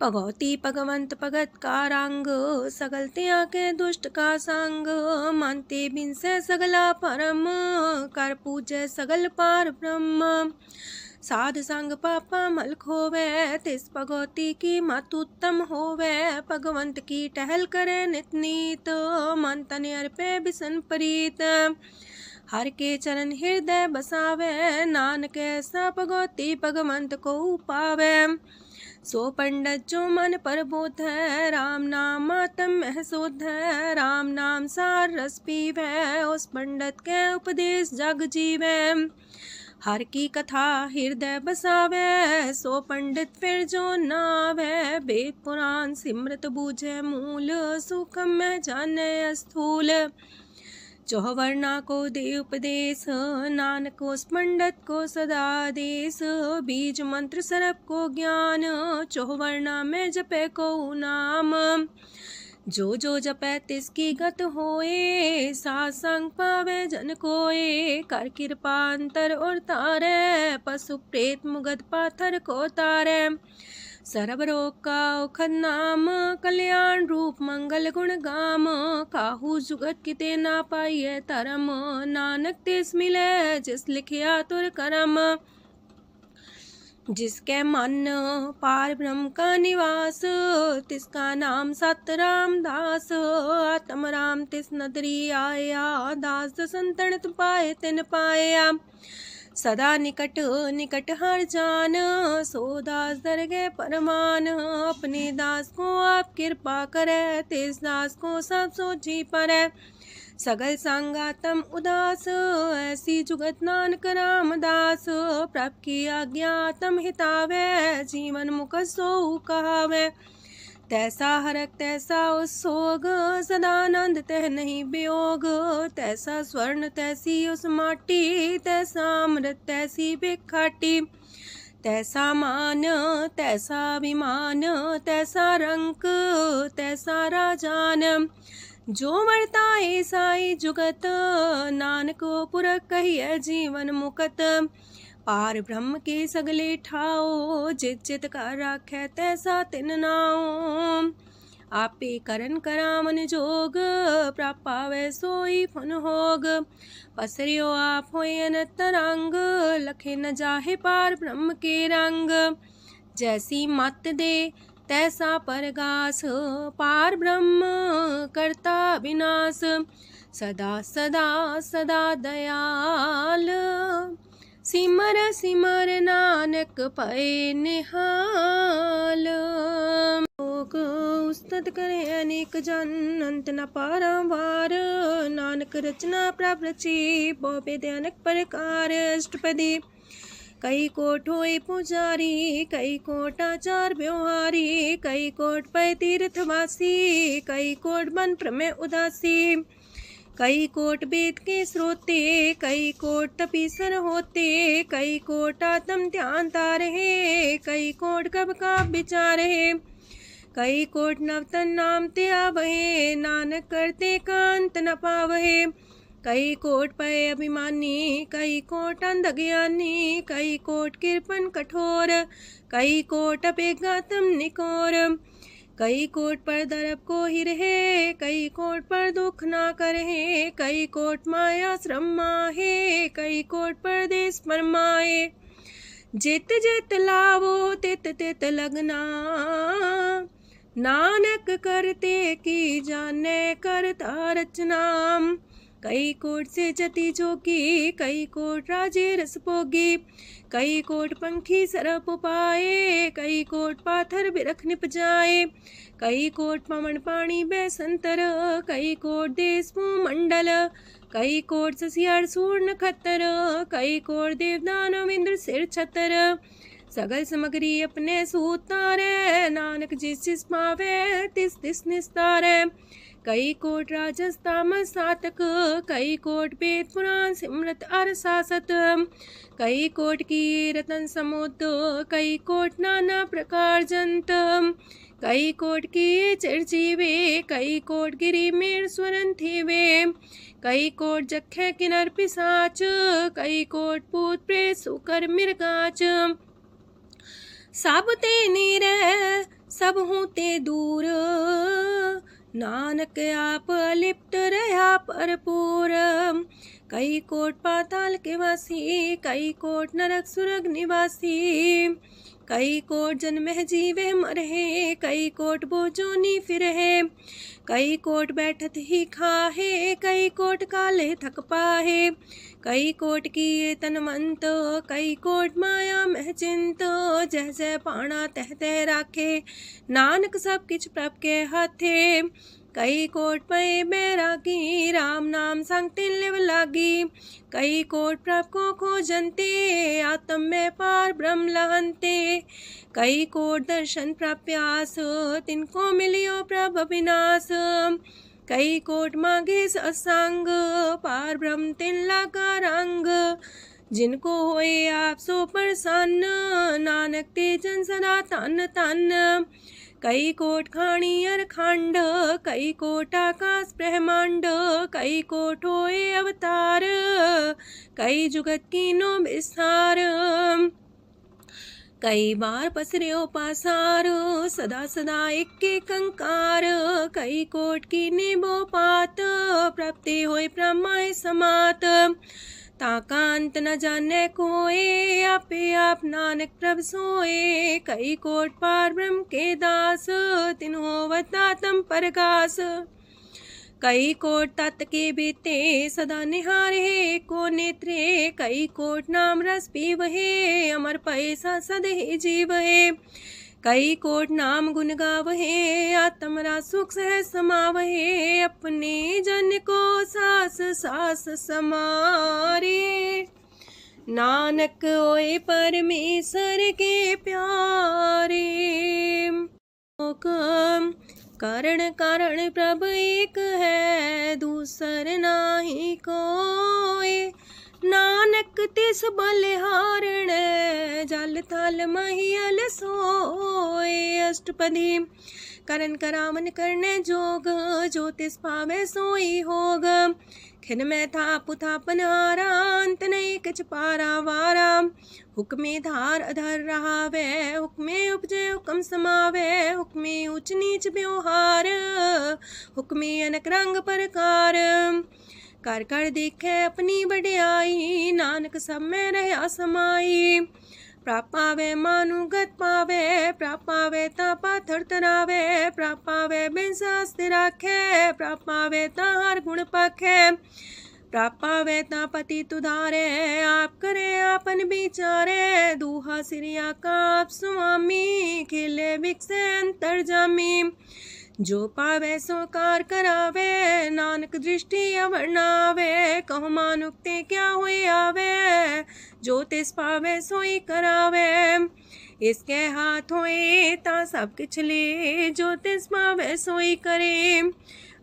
भगवती भगवंत भगत का रंग, सगल त्याग के दुष्ट का संग। मानते बिन से सगला परम, कर पूजे सगल पार ब्रह्म। साध संग पापा मल खोवे, तिस भगवती की मत उत्तम होवे। भगवंत की टहल करे नित नीत, मन तन अर्पे बिसन प्रीत। हर के चरण हृदय बसावे, नानक ऐसा भगवती भगवंत को पावे। सो पंडित जो मन पर बोध है, राम नाम आत्म में शोध है। राम नाम सार रस पीवे, उस पंडित के उपदेश जग जीवे। हर की कथा हृदय बसावे, सो पंडित फिर जो नावे। वेद पुराण सिमरत बूझे मूल, सूक्ष्म में जाने स्थूल। चौवर्णा को दे उपदेश, नानक उस पंडित को सदा देश। बीज मंत्र सरप को ज्ञान, चौवर्णा में जपे को नाम। जो जो जपे तिसकी गत होए, सात संग पावे जन कोए। कर कृपा अंतर और तारे, पशु प्रेत मुगध पाथर को तारे। सरब रोग का औखद नाम, कल्याण रूप मंगल गुण गाम। काहू जुगत किते ना पाइये तरम, नानक तिस मिले जिस लिखिया तुर करम। जिसके मन पार ब्रह्म का निवास, तिसका नाम सत रामदास। आत्म राम तिस नदरी आया, दास दसंतन पाए तिन पाया। सदा निकट निकट हर जान, सो दास दरगे परमान। अपने दास को आप कृपा करे, तिस दास को सब सोची परे। सगल संगातम उदास, ऐसी जुगत नानक रामदास। प्रभ की आज्ञा तम हितावे, जीवन मुख सो कहावे। तैसा हरक तैसा उत्सोग, सदानंद तह नहीं वियोग। तैसा स्वर्ण तैसी उस माटी, तैसा अमृत तैसी भिखाटी। तैसा मान तैसा अभिमान, तैसा रंक तैसा राजान। जो वर्ताए साई जुगत, नानक पुरख कहिए जीवन मुकत। पार ब्रह्म के सगले ठाओ, जित जित कर राखै तैसा तिन नाओ। आपे करन करामन जोग, प्रापावे सोई फन होग। पसरियो आप होए अनंत रंग, लखे न जाहे पार ब्रह्म के रंग। जैसी मत दे तैसा परगास, पार ब्रह्म करता विनाश। सदा सदा सदा दयाल, सिमर सिमर नानक पए निहाल। लोक उस्तत करे अनेक जन, अंत न पारंवार। नानक रचना प्रभ रची, बहु अनेक प्रकार। अष्टपदी कई कोट होए पुजारी, कई कोट आचार व्यवहारी। कई कोट पै तीर्थवासी, कई कोट बन प्रमेय उदासी। कई कोट वेद के स्रोते, कई कोट तपीसर होते। कई कोट आत्म ध्यान तारहे, कई कोट कब का विचार है। कई कोट नवतन नाम ते आवहे, नानक करते कांत न पावहे। कई कोट पय अभिमानी, कई कोट अंधज्ञानी। कई कोट कृपन कठोर, कई कोट अपेगातम निकोर। कई कोट पर दरब को ही रहे, कई कोट पर दुख ना करहे। कई कोट माया श्रम माहे, कई कोट परदेश फरमाए। जित जित लावो तित तित लगना, नानक करते की जाने करता रचना। कई कोट से जति जोगी, कई कोट राजे रस भोगी। कई कोट पंखी सरप पाए, कई कोट पाथर बिरख निपजाए। कई कोट पवन पानी बैसंतर, कई कोट देश मंडल। कई कोट ससियार सूर नखत्तर, कई कोट देवदानव इंद्र सिर छतर। सगल समग्री अपने सूतारे, नानक जिस जिस पावे तिस तिस निस्तारे। कई कोट राजस तामस सातक, कई कोट वेद पुराण सिमरत अर सासत। कई कोट की रतन समुद्र, कई कोट नाना प्रकार जंत। कई कोट की चिरजीवे, कई कोट गिरी मेर स्वरन थीवे। कई कोट जखे किनर पिसाच, कई कोट पूत प्रेत सुकर मिर्गाच। सब ते नीरे सब हूँ ते दूर, नानक आप अलिप्त रहा भरपूर। कई कोट पाताल के वासी, कई कोट नरक सुरग निवासी। कई कोट जन्म जीवे मरहे, कई कोट बोझोनी फिरहे। कई कोट बैठत ही खाहे, कई कोट काले थक पाहे। कई कोट किए तनमंत, कई कोट माया मह चिंत। जह जह पाणा तह तह राखे, नानक सब किछ प्रभ के हाथे। कई कोट पए बैरागी, राम नाम संग तिलिव लागी। कई कोट प्रभ को खोजंते, आत्म में पार ब्रह्म लहंते। कई कोट दर्शन प्रप्यास, तिनको मिलियो प्रभ विनाश। कई कोट मांगे सत्संग, पार ब्रह्म तिन लागा रंग। जिनको होए आप सो प्रसन्न, नानक ते जन सदा तन तन। कई कोट खाणी अर खंड, कई कोट आकाश ब्रह्मांड। कई कोट होए अवतार, कई जुगत कीनो विस्तार। कई बार पसरियो पासार, सदा सदा एक कंकार। कई कोट की निबो पात, प्राप्ति होए प्रमाय समात। ताका अंत न जाने कोय, आपे आप नानक प्रभ सोए। कई कोट पार ब्रह्म के दास, तिन्हो अवतातम परगास। कई कोट तत् के बीते, सदा निहारे को नेत्रे। कई कोट नाम रस पीवहे, अमर पैसा सदे जीवहे। कई कोट नाम गुण गावहे, आत्मरा सुख सह समावहे। अपने जन को सास सास समारे, नानक होए परमेश्वर के प्यारे। कारण कारण प्रभ एक है, दूसर नाही कोय। नानक तिस बलिहारण, जल थल महियल सोए। अष्टपदी करन करावन करने जोग, जो तिस पावे सोई होग। खिन में थाप थापन हारा, अंत नहीं किछ पारा वारा। हुक्मे धार अधर रहावे, हुक्मे उपजे हुक्म समावे। हुक्मे ऊंच नीच व्यवहार, हुक्मे अनक रंग प्रकार। कर कर देखे अपनी बड़ियाई, नानक सब में रहा समाई। प्राप पावे मानु गत पावे, प्राप पावे ता पाथर तरावे। प्राप पावे बिन शास्त्र राखे, प्राप पावे ता हर गुण पाखे। प्राप पावे ता पति तुधारे, आप करे आपन विचारे। दूहा सिरिया का आप स्वामी, खिले विकसे अंतर जामी। जो पावे सो कार करावे, नानक दृष्टि अवर्णावे। कहु मानुक्ते क्या हुए आवे, जो तिस पावे सोई करावे। इसके हाथ होए ता सब किछ ले, जो तिस पावे सोई करे।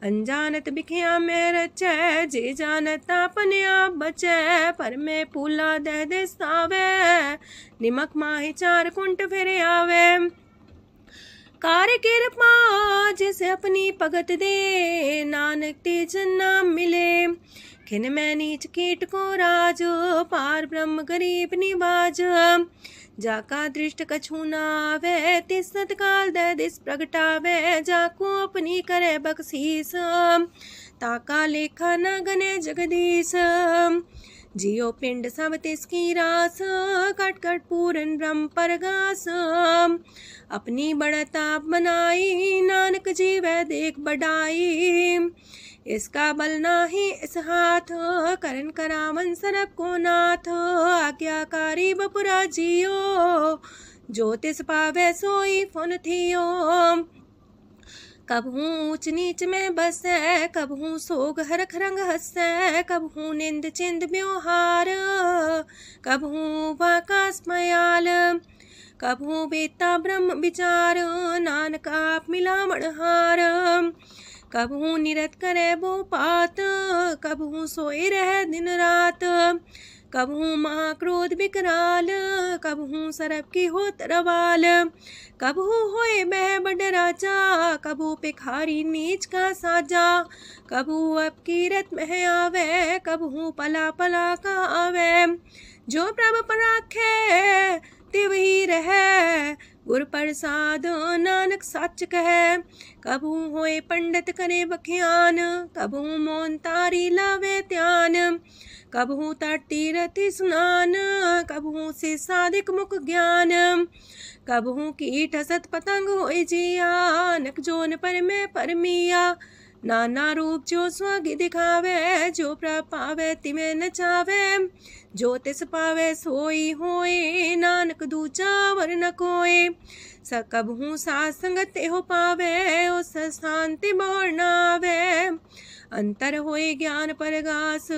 अनजानत बिखिया में रचै, जे जानत अपने आप बचै। पर में पूला दह दिस्तावे, निमक माही चार कुंट फिर आवे। कार कृपा जिसे अपनी भगत दे, नानक तेज नाम मिले। खिन में नीच कीट को राज, पार ब्रह्म गरीब निवाज। जाका दृष्ट कछु न आवे, तिस सतकाल दे दिस प्रगटावे। जाको अपनी करे बख्शीस, ताका लेखा न गने जगदीश। जियो पिंड सब तिसकी रास, कट कट पूरन ब्रह्म परगास। अपनी बढ़ता बनाई, नानक जीवै देख बढ़ाई। इसका बल नाही इस हाथ, करन करावन सरब को नाथ। आज्ञाकारी बपुरा जियो, जो तिस पावे सोई फुन थियो। कबहू ऊंच नीच में बसै, कबहू सोग हरख रंग हसै। कबहू निंद चिंद व्यवहार, कबहू वाकास मयाल। कबहू बेता ब्रह्म विचार, नानक आप मिलावण हार। कबहू निरत करे वो पात, कबहू सोए रह दिन रात। कबहू महाक्रोध विकराल, कबहू सरब की हो तरवाल। कबहू होए बह बड़ राजा, कबहू पिखारी नीच का साजा। कबहू अब कीरत में आवे, कबहू पला पला का आवे। जो प्रभ पर राखे तिव ही रहे, गुर प्रसाद नानक सच कहे। कबहू होए पंडित करे बख्यान, कबहू मौन तारी लावे ध्यान। कबहू तट तीरथ स्नान, कबहू से साधिक मुख ज्ञान। कबहू कीट हसत पतंग होए जिया, नक जोन पर में परमिया। नाना रूप जो स्वग दिखावे, जो प्रभ पावे तिमें नचावे। जो तिस पावे सोई होए, नानक दूजा वर न कोय। सकबहू साथ संगत हो पावे, उस शांति मोर नावे। अंतर होए ज्ञान परगास,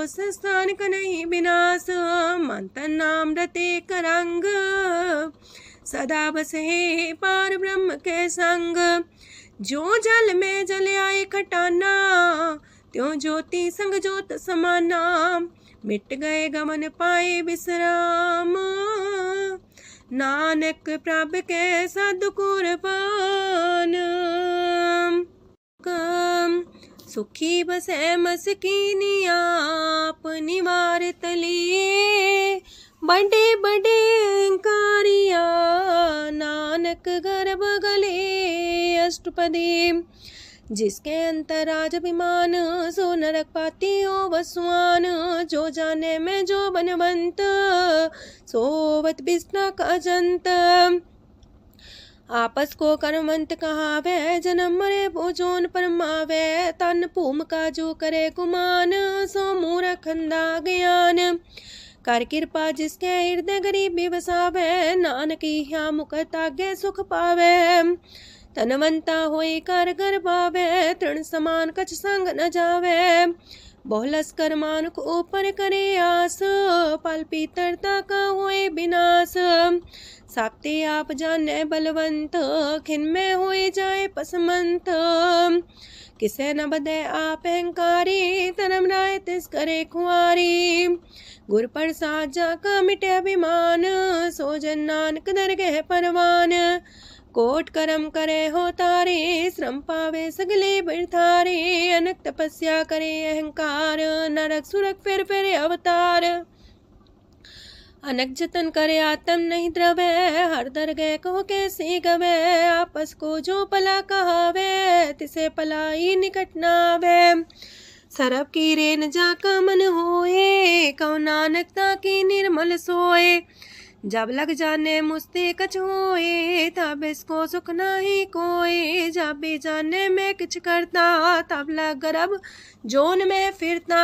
उस स्थान का नहीं विनाश। मंतन नाम रते करंग, सदा बसे पार ब्रह्म के संग। जो जल में जल आए खटाना, त्यों ज्योति संग ज्योत समाना। मिट गए गमन पाए विश्राम, नानक प्रभ के सद्कुरबान। सुखी बसे मस्कीनी आप निवारित लिए, बड़े बड़े कारिया नानक गर्भ गले। अष्टपदी जिसके अंतर राज अभिमान, सो नरक पाती हो वसुआन। जो जाने में जो बनवंत, सोवत बिस्ना का जंत। आपस को कर्मवंत कहावे, जन्म मरे भोजोन परमावे। तन भूम का जो करे गुमान, सो मूर्ख अंधा ज्ञान। कर कृपा जिसके हृदय गरीबी बसावे, नानक यहाँ मुख तागे सुख पावे। तनवंता होई कर घर पावे, तृण समान कछ संग न जावे। बहुलस कर मानुख ऊपर करे आस, पल पीतरता का होए विनाश। साप्ते आप जाने बलवंत, खिन में होए जाए पसमंत। किसे न बदे आप अहंकारी, धर्म राय तिस करे खुआरी। गुर प्रसाद जाका मिटे अभिमान, सो जन नानक दरगह परवान। कोट करम करे हो तारे, श्रम पावे सगले बिरथारे। अनक तपस्या करे अहंकार, नरक सुरक फिर अवतार। अनक जतन करे आत्म नहीं द्रवे, हर दरगह कहो कैसे गवे। आपस को जो पला कहावे, तिसे पलाई निकट नावे। सरब की रेन जाका मन होए, कहो नानक ताकी निर्मल सोए। जब लग जाने मुझते कछ होए, तब इसको सुख नाही कोई। जब भी जाने में किछ करता, तब लग गर्भ जोन में फिरता।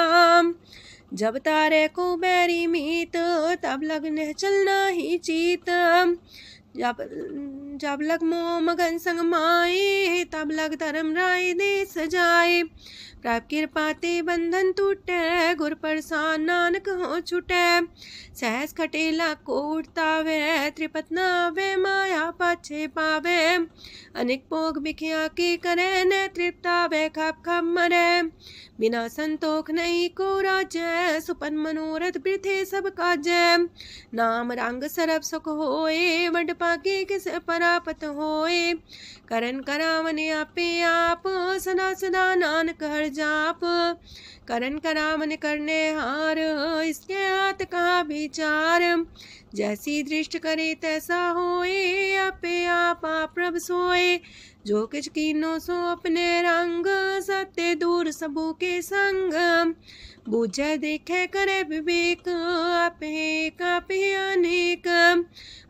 जब तारे को बैरी मीत, तब लग न चलना ही चीत। जब लग मोह मगन संग माए, तब लग धर्म राय दे सजाए। प्रभ कृपा ते बंधन टूटे, गुर प्रसाद नानक हो छूटे। सहस खटेला को उठतावे, त्रिपत नावे माया पाछे पावे। अनेक भोग बिखिया की करे, न तृप्तावे खप खप मरे। बिना संतोख नहीं को राजै, सुपन मनोरथ वृथे सब काजै। नाम रंग सरब सुख होए, वड पाके किस परापत होए। करन करावन आपे आप, सदा सदा नानक हर जाप। करन करावन करने हार, इसके हाथ का विचार। जैसी दृष्ट करे तैसा होए, आपे आप प्रभ सोए। जो किछ कीनो सो अपने रंग, सत्य दूर सबू के संग। बूझे देखे करे विवेक, आपे अनेक।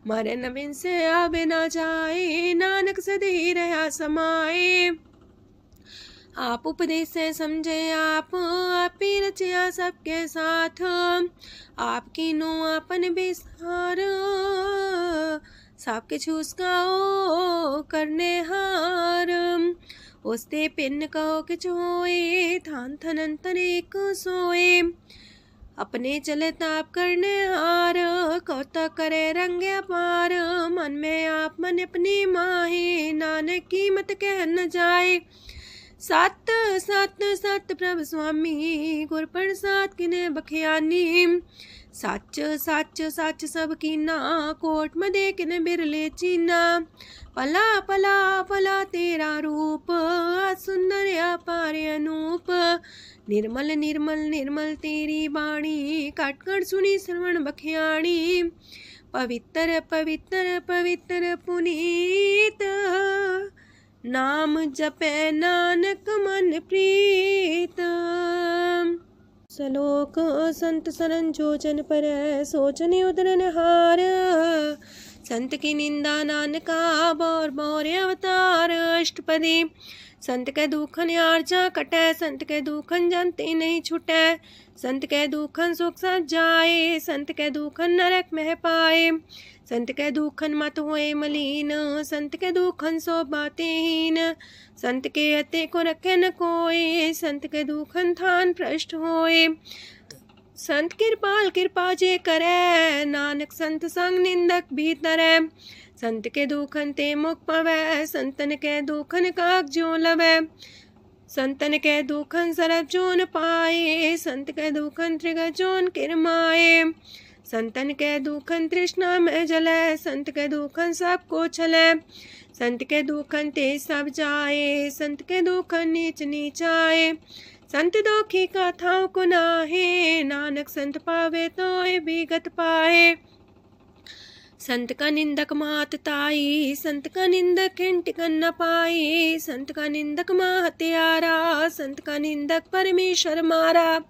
मरे नवीन से आवे ना जाए, नानक सदी रहा समाए। आप उपदेश से समझे आप ही रचिया सबके साथ। आपकी नो आपन विस्तार, सब किछु उसका ओ करने हार। उसते पिन कहो किछु होए, थान थन अंतर एक सोए। अपने चले ताप करने हार, कौतक करे रंग अपार। मन में आप मन अपनी माहे, नानक की मत कह न जाए। सत सत सत प्रभ स्वामी, गुर प्रसाद किने बखियानी। सच सच सच सब कीना, कोट मदे किने बिरले चीना। पला पला पला तेरा रूप, सुंदर अपार अनूप। निर्मल निर्मल निर्मल तेरी बाणी, काटकर सुनी श्रवण बखियाणी। पवित्र पवित्र पवित्र पुनीत, नाम जपे नानक मन प्रीत। सलोक संत सरन जो जन पर, सोचन उदरन हार। संत की निंदा नानका, बौर बौर अवतार। अष्टपदी संत के दुखन आर्जा कटै, संत के दुखन जानते नहीं छुटै। संत के दुखन सुख सज जाए, संत के दुखन नरक मह पाए। संत के दुखन मत होए मलीन, संत के दुखन सो बातें हीन। संत के अते को रखे न कोई, संत के दुखन थान भ्रष्ट होए। संत कृपाल कृपा जे करे, नानक संत संग निंदक भीतरै। संत के दुखन ते मुख पवै, संतन के दुखन काक जो लवै। संतन के दुखन सरब जोन पाए, संत के दुखन त्रिगत जोन किरमाए। संतन के दुखन तृष्णा में जलै, संत के दुखन सबको छलै। संत के दुखन ते सब जाए, संत के दुखन नीच नीचाए। संत दोखी कथाओं को नाहे, नानक संत पावे तो विगत पाए। संत का निंदक मात ताई, संत का निंदक हिंटिकन न पाई, संत का निंदक माँ हत्यारा, संत का निंदक परमेश्वर मारा।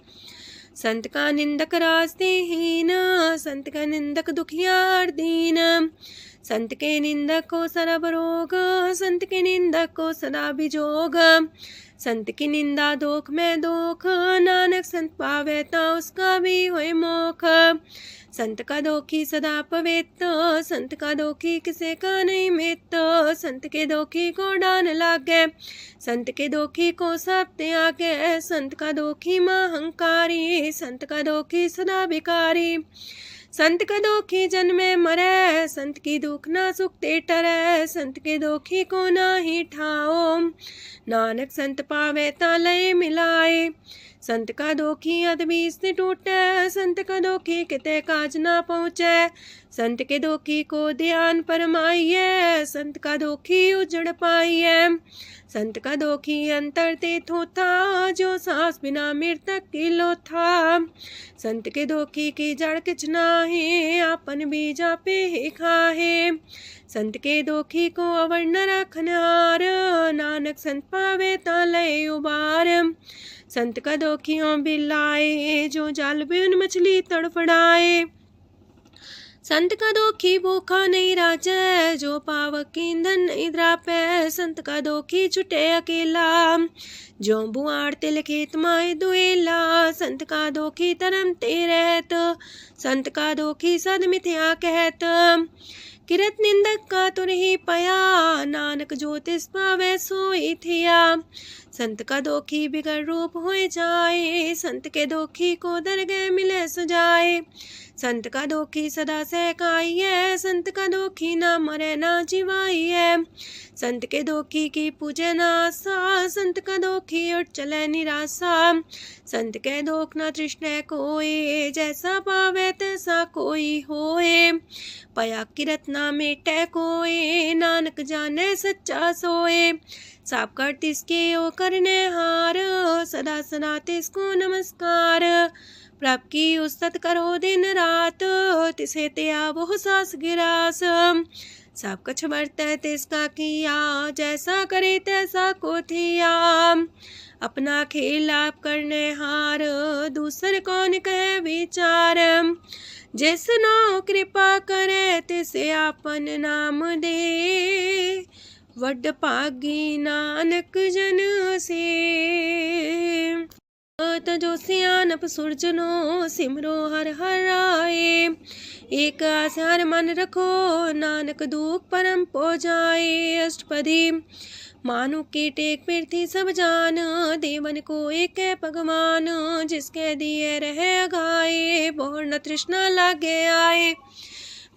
संत का निंदक रास्ते हीन, संत का निंदक दुखियार दीन, संत के निंदक को सरब रोग, संत के निंदक को सदा बिजोग। संत की निंदा दोख में दोख, नानक संत पावे ता उसका भी होए मोख। संत का दोखी सदा पवित्र, संत का दोखी किसे का नहीं मित, संत के दोखी को डान लागे, संत के दोखी को सब त्यागे, संत का दोखी महांकारी, संत का दोखी सदा भिकारी। संत का दोखी जन्मे मरे, संत की दुख ना सुख ते टरे, संत के दोखी को ना ही ठाओ, नानक संत पावे ता लय मिलाए। संत का दोखी अदबीस से टूटे, संत का दोखी किते काज ना पहुँचे, संत के दोखी को ध्यान परमाइए, संत का दोखी उजड़ पाइए। संत का दोखी अंतर ते थोथा, जो सांस बिना मृतक की लोथा। संत के दोखी की जड़ किछ नाहे, आपन बीजा पे ही खाहे। संत के दोखी को अवर न रखनहार, नानक संत पावे ता लय उबार। संत का दोखियों बिलाए, जो जाल बिन मछली तड़फड़ाए। संत का दोखी भूखा नहीं राजे, जो पावक ईंधन नहीं द्रापे। संत का दोखी छुटे अकेला, जो बुआड़ तिल खेत माए दुएला। संत का दोखी तरम ते रहत, संत का दोखी सद मिथ्या कहत। किरत निंदक का तुर ही पया, नानक जो तिस पावे सोई थिया। संत का दोखी बिगड़ रूप होए जाए, संत के दोखी को दरगह मिले सुजाए। संत का दोखी सदा सहकाइए, संत का दोखी ना मरे ना जिवाइए। संत के दोखी की पूजे ना आशा, संत का दोखी उठ चले निराशा। संत के दोख ना तृष्णा कोई, जैसा पावे तैसा कोई होए। पया किरत ना मेटे कोई, नानक जाने सच्चा सोए। साप कर तिसके ओ करने हार, सदा सदा तिसको नमस्कार। प्रभ की उस्तत करो दिन रात, तिसे त्या वो सास गिरास। सब कछ बरतै तिसका किया, जैसा करे तैसा को थिया। अपना खेल आप करने हार, दूसर कौन कहे विचार। जिसनो कृपा करे तिसे आपन नाम दे, वड पागी नानक जन से। तजो सियानप सुरजनो, सिमरो हर हर आए। एक आस हर मन रखो, नानक दुख परम पो जाए। अष्टपदी मानु के टेक पृथ्वी सब जान, देवन को एक है भगवान। जिसके दिए रहे अघाए, बोर न तृष्णा लागे आए।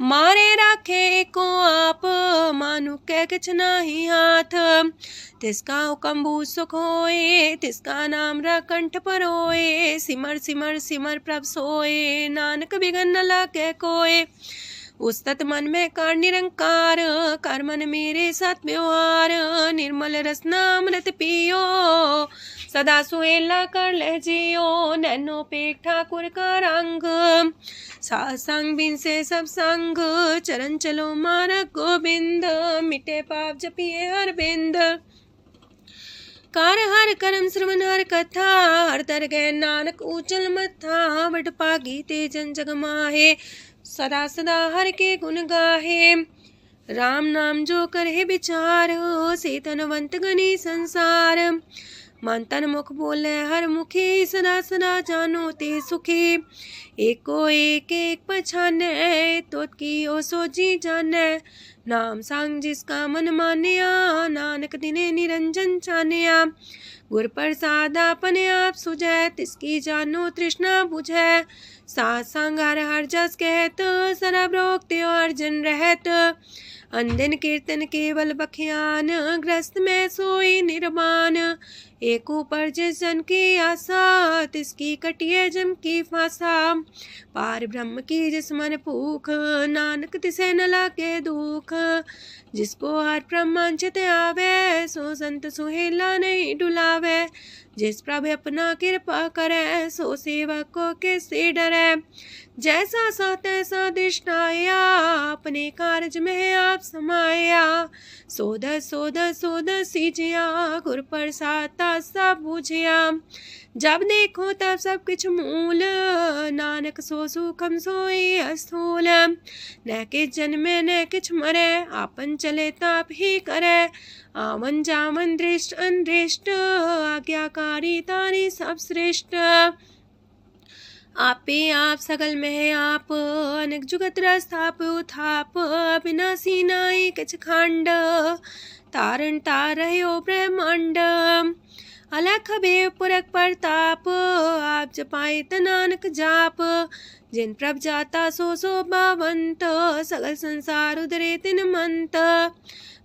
मारे राखे को आप, मानु के किछ नाही हाथ। तिसका हुक्म सुख होए, तिसका नाम कंठ पर होए। सिमर सिमर सिमर प्रभ सोए, नानक बिगन न लागे कोय। उस्तत मन में कर निरंकार, कर मन मेरे साथ व्यवहार। निर्मल रसना अमृत पियो, सदा सुहेला कर ले जियो। नैनो पेट ठाकुर का रंग, सासंग बिन से सब संग। चरण चलो मार्ग गोविंद, मिटे पाप जपिए हर बिंद। कार हर करम श्रवण हर कथा, हर तर गए नानक ऊचल मथा। वड पागी ते जन जग माहे, सदा सदा हर के गुण गाहे। राम नाम जो करे विचार, से तनवंत गनी संसार। मन तन मुख बोले हर मुखी, सदा सदा जानो ते सुखी। एको एक एक पछाने, तोत की ओ सोची जाने। नाम सांग जिसका मन मानिया, नानक दिने निरंजन चानिया। गुर प्रसाद अपने आप सुझै, तिसकी जानो तृष्णा बुझै। सात संग हर हर जस कहत, सरब रोग त्यो अर्जन रहत। अंदिन कीर्तन केवल बख्यान, ग्रस्त में सोई निर्वाण। एक ऊपर जिस जन की आशा, तिसकी कटिए जम की फांसा। पार ब्रह्म की जिस मन भूख, नानक तिसे न लागे दुख। जिसको हर प्रमांचित आवे, सो संत सुहेला नहीं डुलावे। जिस प्रभु अपना कृपा करे, सो सेवक को किससे डरे। जैसा सा तैसा दृष्टाया, अपने कारज में आप समाया। सोध सोध सोध सीजिया, गुर प्रसाद सब बूझिया। जब देखो तब सब किछ मूल, नानक सो सुखम सोई अस्थूल। न किछ जन्मे न किछ मरे, आपन चले ताप ही करे। आवन जावन दृष्ट अनदृष्ट, आज्ञाकारी तारी सब श्रेष्ठ। आपे आप सगल में आप, अनेक जुगत रस्थाप उथाप। अविनाशी नाई किछ खंड, तारण तार रह्यो ब्रह्मांड। अलख बेव पुरख प्रताप, आप जपाए नानक जाप। जिन प्रभ जाता सो सो बावंत, सगल संसार उधरे तिन मंत।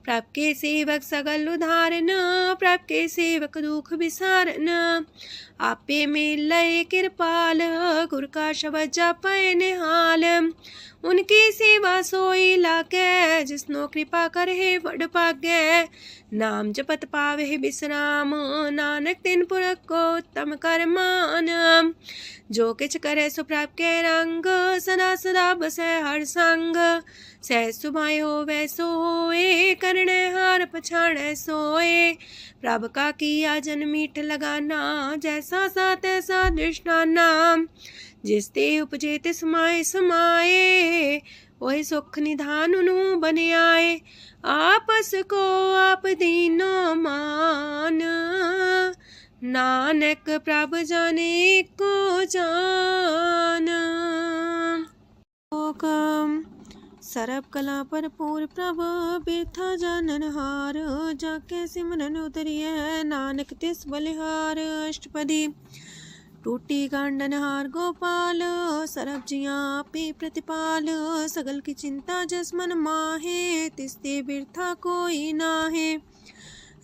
प्रभ के सेवक सगल उधारन, प्रभ के सेवक दुख विसारन। आपे में लय कृपाल, गुर का शब्द जपै निहाल। उनकी सेवा सोई लागे, जिसनो कृपा करे वड पागे। नाम जपत पावे बिसराम, नानक तिन पुरख को उत्तम कर मान। जो किछ करे सो प्रभ के रंग, सदा सदा बसै हर संग। सह सुभाए होवे सो होए, करणे हार पछाड़े सोए। प्रभ का किया जन मीठ लगाना, जैसा सा तैसा दृष्टाना। जिस ते उपजे तिस माए समाए, ओहि सुख निधान उनु बन आए। आपस को आप दीनो मान, नानक प्रभ जाने को जान। सरब कला भरपूर प्रभ, बिरथा जानन हार। जाके सिमरन उतरिए, नानक तिस बलिहार। अष्टपदी। टूटी गांडन हार गोपाल, सरब जिया पे प्रतिपाल। सगल की चिंता जस मन माहे, तिसते बिरथा कोई नाहे।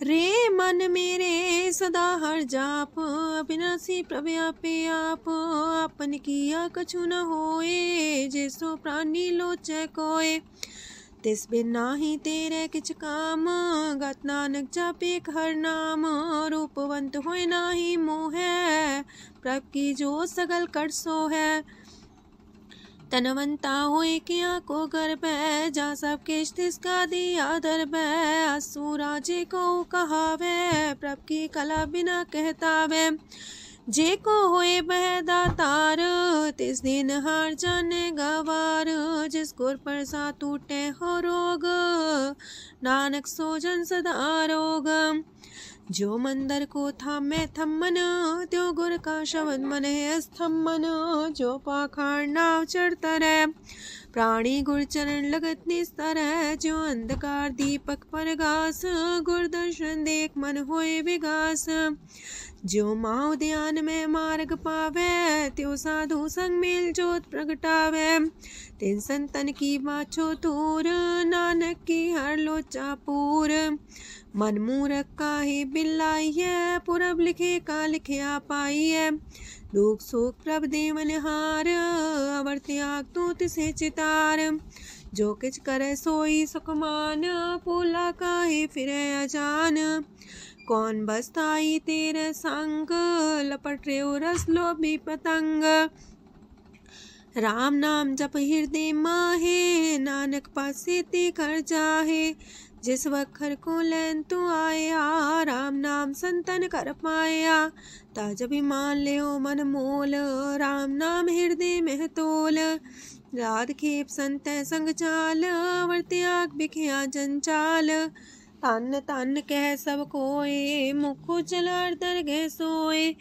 रे मन मेरे सदा हर जाप, अविनाशी प्रभ आपे आप। आपन किया कछु न होए, जैसो प्राणी लोचै कोय। तिस बिन नाही तेरे किछ काम, गत नानक जापे हर नाम। रूपवंत होय नाही मोह, प्रभ की जो सगल कर सो है। तनवंता होए किया को गर्भ, जा सब किश तिसका दिया दर्ब। असु राजे को कहावे, प्रभ की कला बिना कहतावे। जे को होए बह दातार, तिस दिन हार जाने गवार। जिस गुर प्रसाद टूटे हो रोग, नानक सो जन सदा रोग। जो मंदर को थामे थम्मन, त्यो गुर का शब्द मन है स्तम्भन। जो पाखाड़ नाव चढ़ता रहे, प्राणी गुर चरण लगत निस्तर है। जो अंधकार दीपक पर घास, गुर दर्शन देख मन होए विगास। जो माओ ध्यान में मार्ग पावे, त्यो साधु संग मेल जोत प्रगटावे। तिन संतन की बाछो तूर, नानक की हर लोचा पूर। मन मूरख काहे बिलाइए, पुरब लिखे का लिखिया पाइए। दुख सुख प्रभ देवन हार, अवर त्याग तू तिसे चितार। जो किछ करे सोई सुखमान, पोला काहे फिरे अजान। कौन बसताई तेरे संग, लपट रे रस लोभी पतंग। राम नाम जप हृदय माहे, नानक पासे ते कर जाहे। जिस वखर को लैन तू आया, राम नाम संतन कर पाया। ताज अभिमान ले मन मोल, राम नाम हृदय में तोल। राध खेप संत संग चाल, वर त्याग बिखिया जंचाल। तन तन कह सब कोय, मुखो चलार दरगह सोए।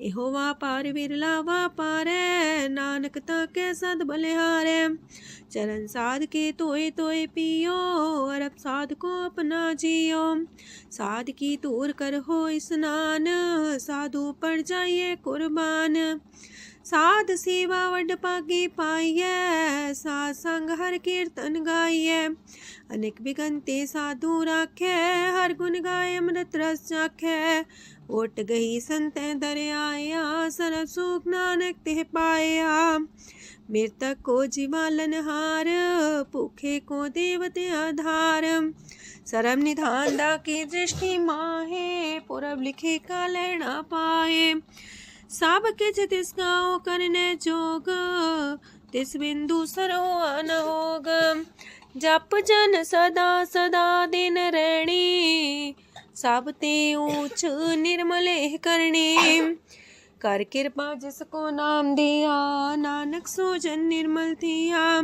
एहो वापार विरला वापारै, नानक ताके सद बलिहारै। चरण साध के तोय तोय पियो, अरब साध को अपना जियो। साध की तूर कर हो स्नान, साधु पर जाइए कुर्बान। साध सेवा वड पागे पाइए, साध संग हर कीर्तन गाइए। अनेक बिगंते साधु राखे, हर गुण गाय अमृत रस चाखे। ओट गई संत दर आया, सरब सुख नानक तिह पाया। मृतक को जीवालन हार, भूखे को देवते आधार। सरब निधान डाकी दृष्टि माहे, पुरब लिखे का लेना पाए। सब किछ तिस गाओ करने जोग, तिस बिंदु सरो न होग। जप जन सदा सदा दिन रैणी, सब ते ऊंच निर्मले करणी। कर कृपा जिसको नाम दिया, नानक सो जन निर्मल थिया।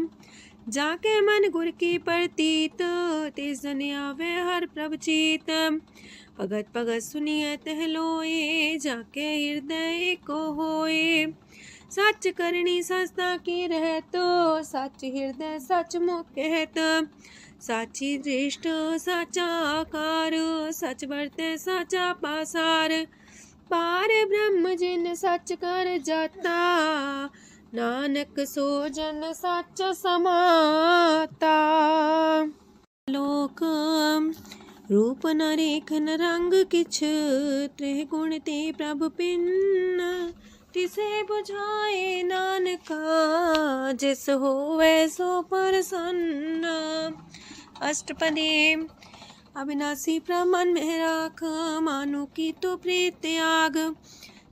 जाके मन गुर की प्रतीत, तिस जन आवे हर प्रभ चीत। भगत भगत सुनिए तह लोए, जाके हृदय को होए। सच करनी सस्ता की रहत, सच हृदय सच मुख कहत। साची दृष्ट साचा आकार, सच बरते साचा पासार। पार ब्रह्म जिन सच कर जाता, नानक सो जन सच समाता। लोक रूप न रेखन रंग किछ, त्रिगुण ते प्रभ पिन्न। तिसे बुझाए नानका, जिस होवे सो प्रसन्न। अष्टपदी। अविनाशी प्रमन में राख, मानो की तो प्रीत त्याग।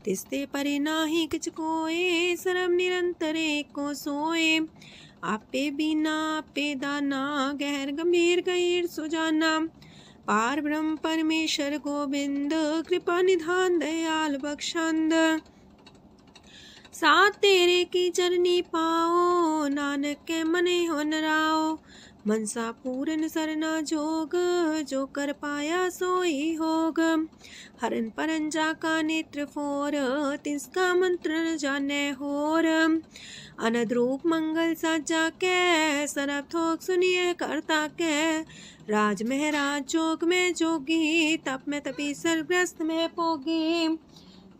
तिसते परे नाही किछ कोय, सर्व निरंतर एको सोए। आपे बिना आपे दाना, गहर गंभीर गहीर सुजाना। पार ब्रह्म परमेश्वर गोविंद, कृपा निधान दयाल बख्शंद। साथ तेरे की चरनी पाओ, नानक के मने हो नराओ। मनसा पूरन सरना जोग, जो कर पाया सोई होग। हरन परन जाका नेत्र फोर, तिसका मंत्र न जाने होर। अनद रूप मंगल साजा के, सरब थोक सुनिए करता के। राज महराज जोग में जोगी, तप में तपी सर्वग्रस्त में पोगी।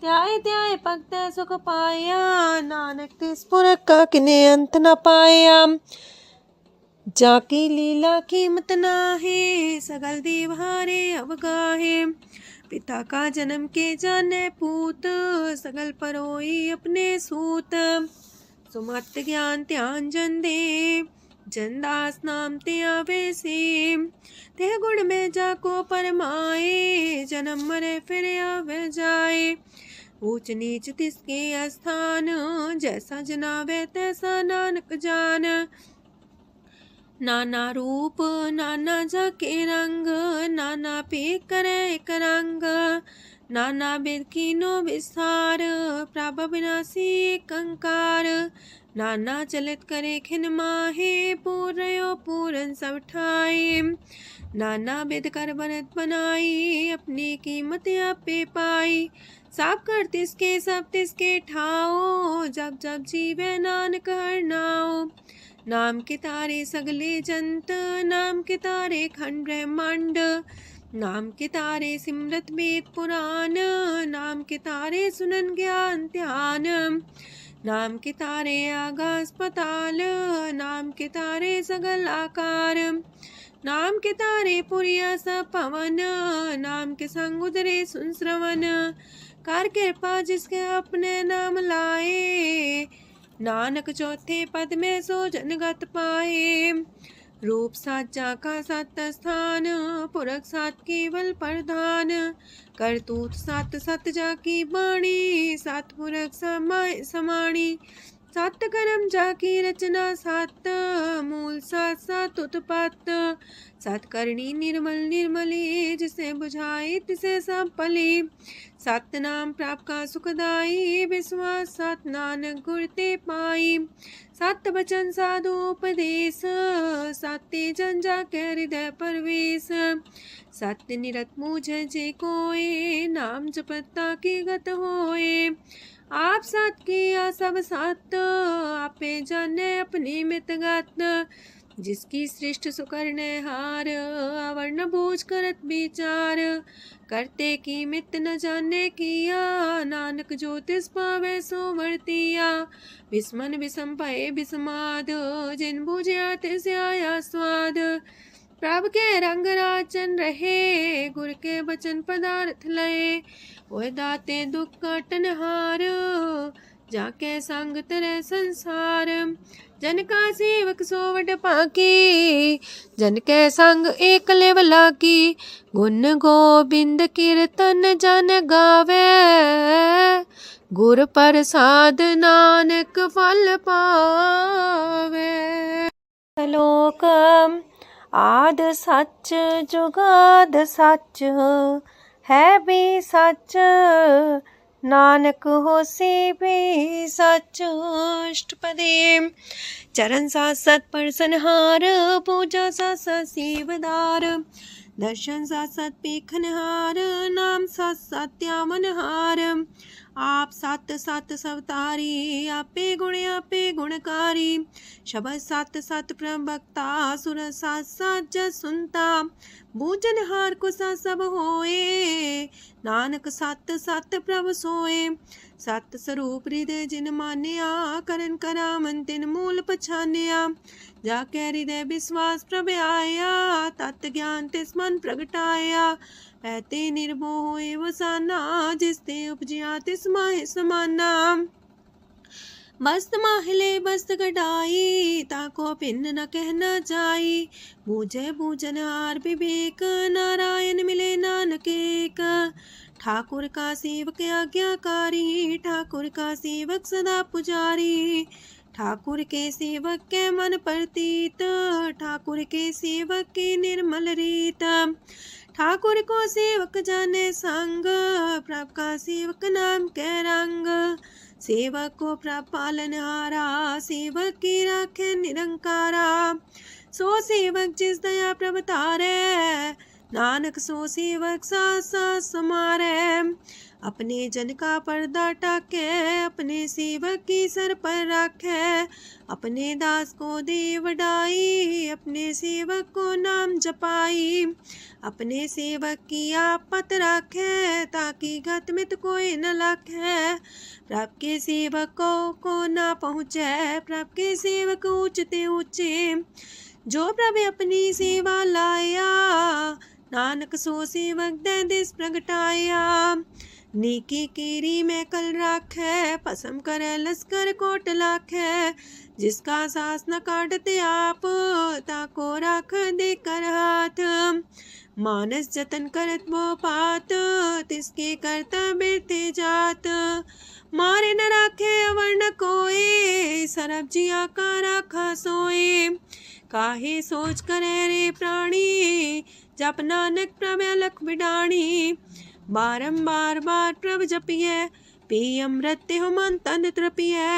त्याय त्याय भगत सुख पाया, नानक तिस पुरख का किने अंत न पाया। जाकी लीला कीमत नाहे, सकल देव हारे अवगाहे। पिता का जन्म के जाने पूत, सकल परोई अपने सूत। सुमत ज्ञान ध्यान जन दे, जनदास नाम ते आवे से। ते गुण में जाको परमाए, जन्म मरे फिर आवे जाए। ऊंच नीच तिसके स्थान, जैसा जनावे तैसा नानक जान। नाना रूप नाना जाके रंग, नाना पे करे एक रंग। नाना बिद कीनो विस्तार, प्रभ विनाशी एक अंकार। नाना चलित करे खिन माहे, पूर्यो पूरन सब ठाए। नाना बिद कर बनत बनाई, अपनी कीमत आपे पाई। सब कर तिसके सब तिसके ठाओ, जब जब जीवे नानक हर नाओ। नाम के तारे सगले जंत, नाम के तारे खंड ब्रह्मांड। नाम के तारे सिमरत वेद पुराण, नाम के तारे सुनन ज्ञान ध्यान। नाम के तारे आकाश पताल, नाम के तारे सगल आकार। नाम के तारे पुरिया सब पवन, नाम के संग उदरे सुन श्रवण। कर कृपा जिसके अपने नाम लाए, नानक चौथे पद में सो जनगत पाए। रूप साचा का सत स्थान, पुरख सात केवल प्रधान। करतूत सत सत जाकी बाणी, सत पुरख समाय समाणी। सत कर्म जाकी रचना सत, मूल सात सात उत्पत्त। सत करनी निर्मल निर्मली, जिसे बुझाई तिसे सब पली। सत नाम प्राप्त का सुखदाई, विश्वास सत नानक गुर ते पाई। सत बचन साधु उपदेश, सत्य जन जाके हृदय परवेश। सत्य निरत मुझे जे कोय, नाम जपता की गत होए। आप सत किया सब सत, आपे जाने अपनी मित गत। जिसकी सृष्ट सुकरने हार, अवर्ण बूझ करत विचार। करते की मित न जाने किया, नानक जो तिस पावे सो वर्तिया। विस्मन विषम भय विस्माद, जिन बुझिया तिस आया स्वाद। प्रभ के रंग राचन रहे, गुर के बचन पदार्थ लए। ओए दाते दुख काटन हार, जाके संग तरह संसार। जन का सेवक सोवट पाकी, जन के संग एक लेवला की। गुण गोबिंद कीर्तन जन गावे, गुर प्रसाद नानक फल पावे। श्लोक आद सच जुगाद सच है भी सच नानक होसी भी सच। अष्टपदी चरण साथ सत परसनहार पूजा साथ साथ सेवदार दर्शन साथ साथ पेखनहार नाम साथ साथ त्यावनहार आप सत सत सवतारी आपे गुणकारी शब्द सत सत प्रभक्ता सुर साथ साथ जस सुनता बूझनहार को सा सब होए नानक सत सत प्रभ सोए। सत स्वरूप हृदय जिन मानिया करन करामन तिन मूल पछानिया जाके हृदय विश्वास प्रभ आया तत् ज्ञान तिस मन प्रगटाया ऐते निर्भो होए वसाना जिसते उपजिया तिस माहि समाना। मस्त माहिले बस्त गढ़ाई ताको भिन्न न कहना जाई बूझे बूझन हार विवेक नारायण मिले नानक एक। ठाकुर का सेवक आज्ञाकारी ठाकुर का सेवक सदा पुजारी ठाकुर के सेवक के मन प्रतीत ठाकुर के सेवक की निर्मल रीत। ठाकुर को सेवक जाने संग प्रभ का सेवक नाम के रंग सेवक को प्रभ पालनहारा सेवक की राखे निरंकारा। सो सेवक जिस दया प्रभ तारे नानक सो सेवक साथ साथ समारे। अपने जन का पर्दा टाके अपने सेवक की सर पर रखे अपने दास को दे वडाई अपने सेवक को नाम जपाई अपने सेवक की आप पत रखे ताकि गत मित कोई न लखे। प्रभ के सेवक को ना पहुँचे प्रभ के सेवक ऊंचते ऊंचे जो प्रभ अपनी सेवा लाया नानक सो सेवक दे दिस प्रगटाया। नीकी कीरी में कल राखे पसम करे लश्कर कोट लाखे जिसका सास न काटते आप ताको राख दे कर हाथ मानस जतन करत वो पात तिसके करता बिरते जात मारे न राखे अवर न कोई सरब जिया का राखा सोए। काहे सोच करे रे प्राणी जप नानक प्रभ अलख बिडाणी बारंबार बार प्रभ जपिए पी अमृत हो मन तन तृपिए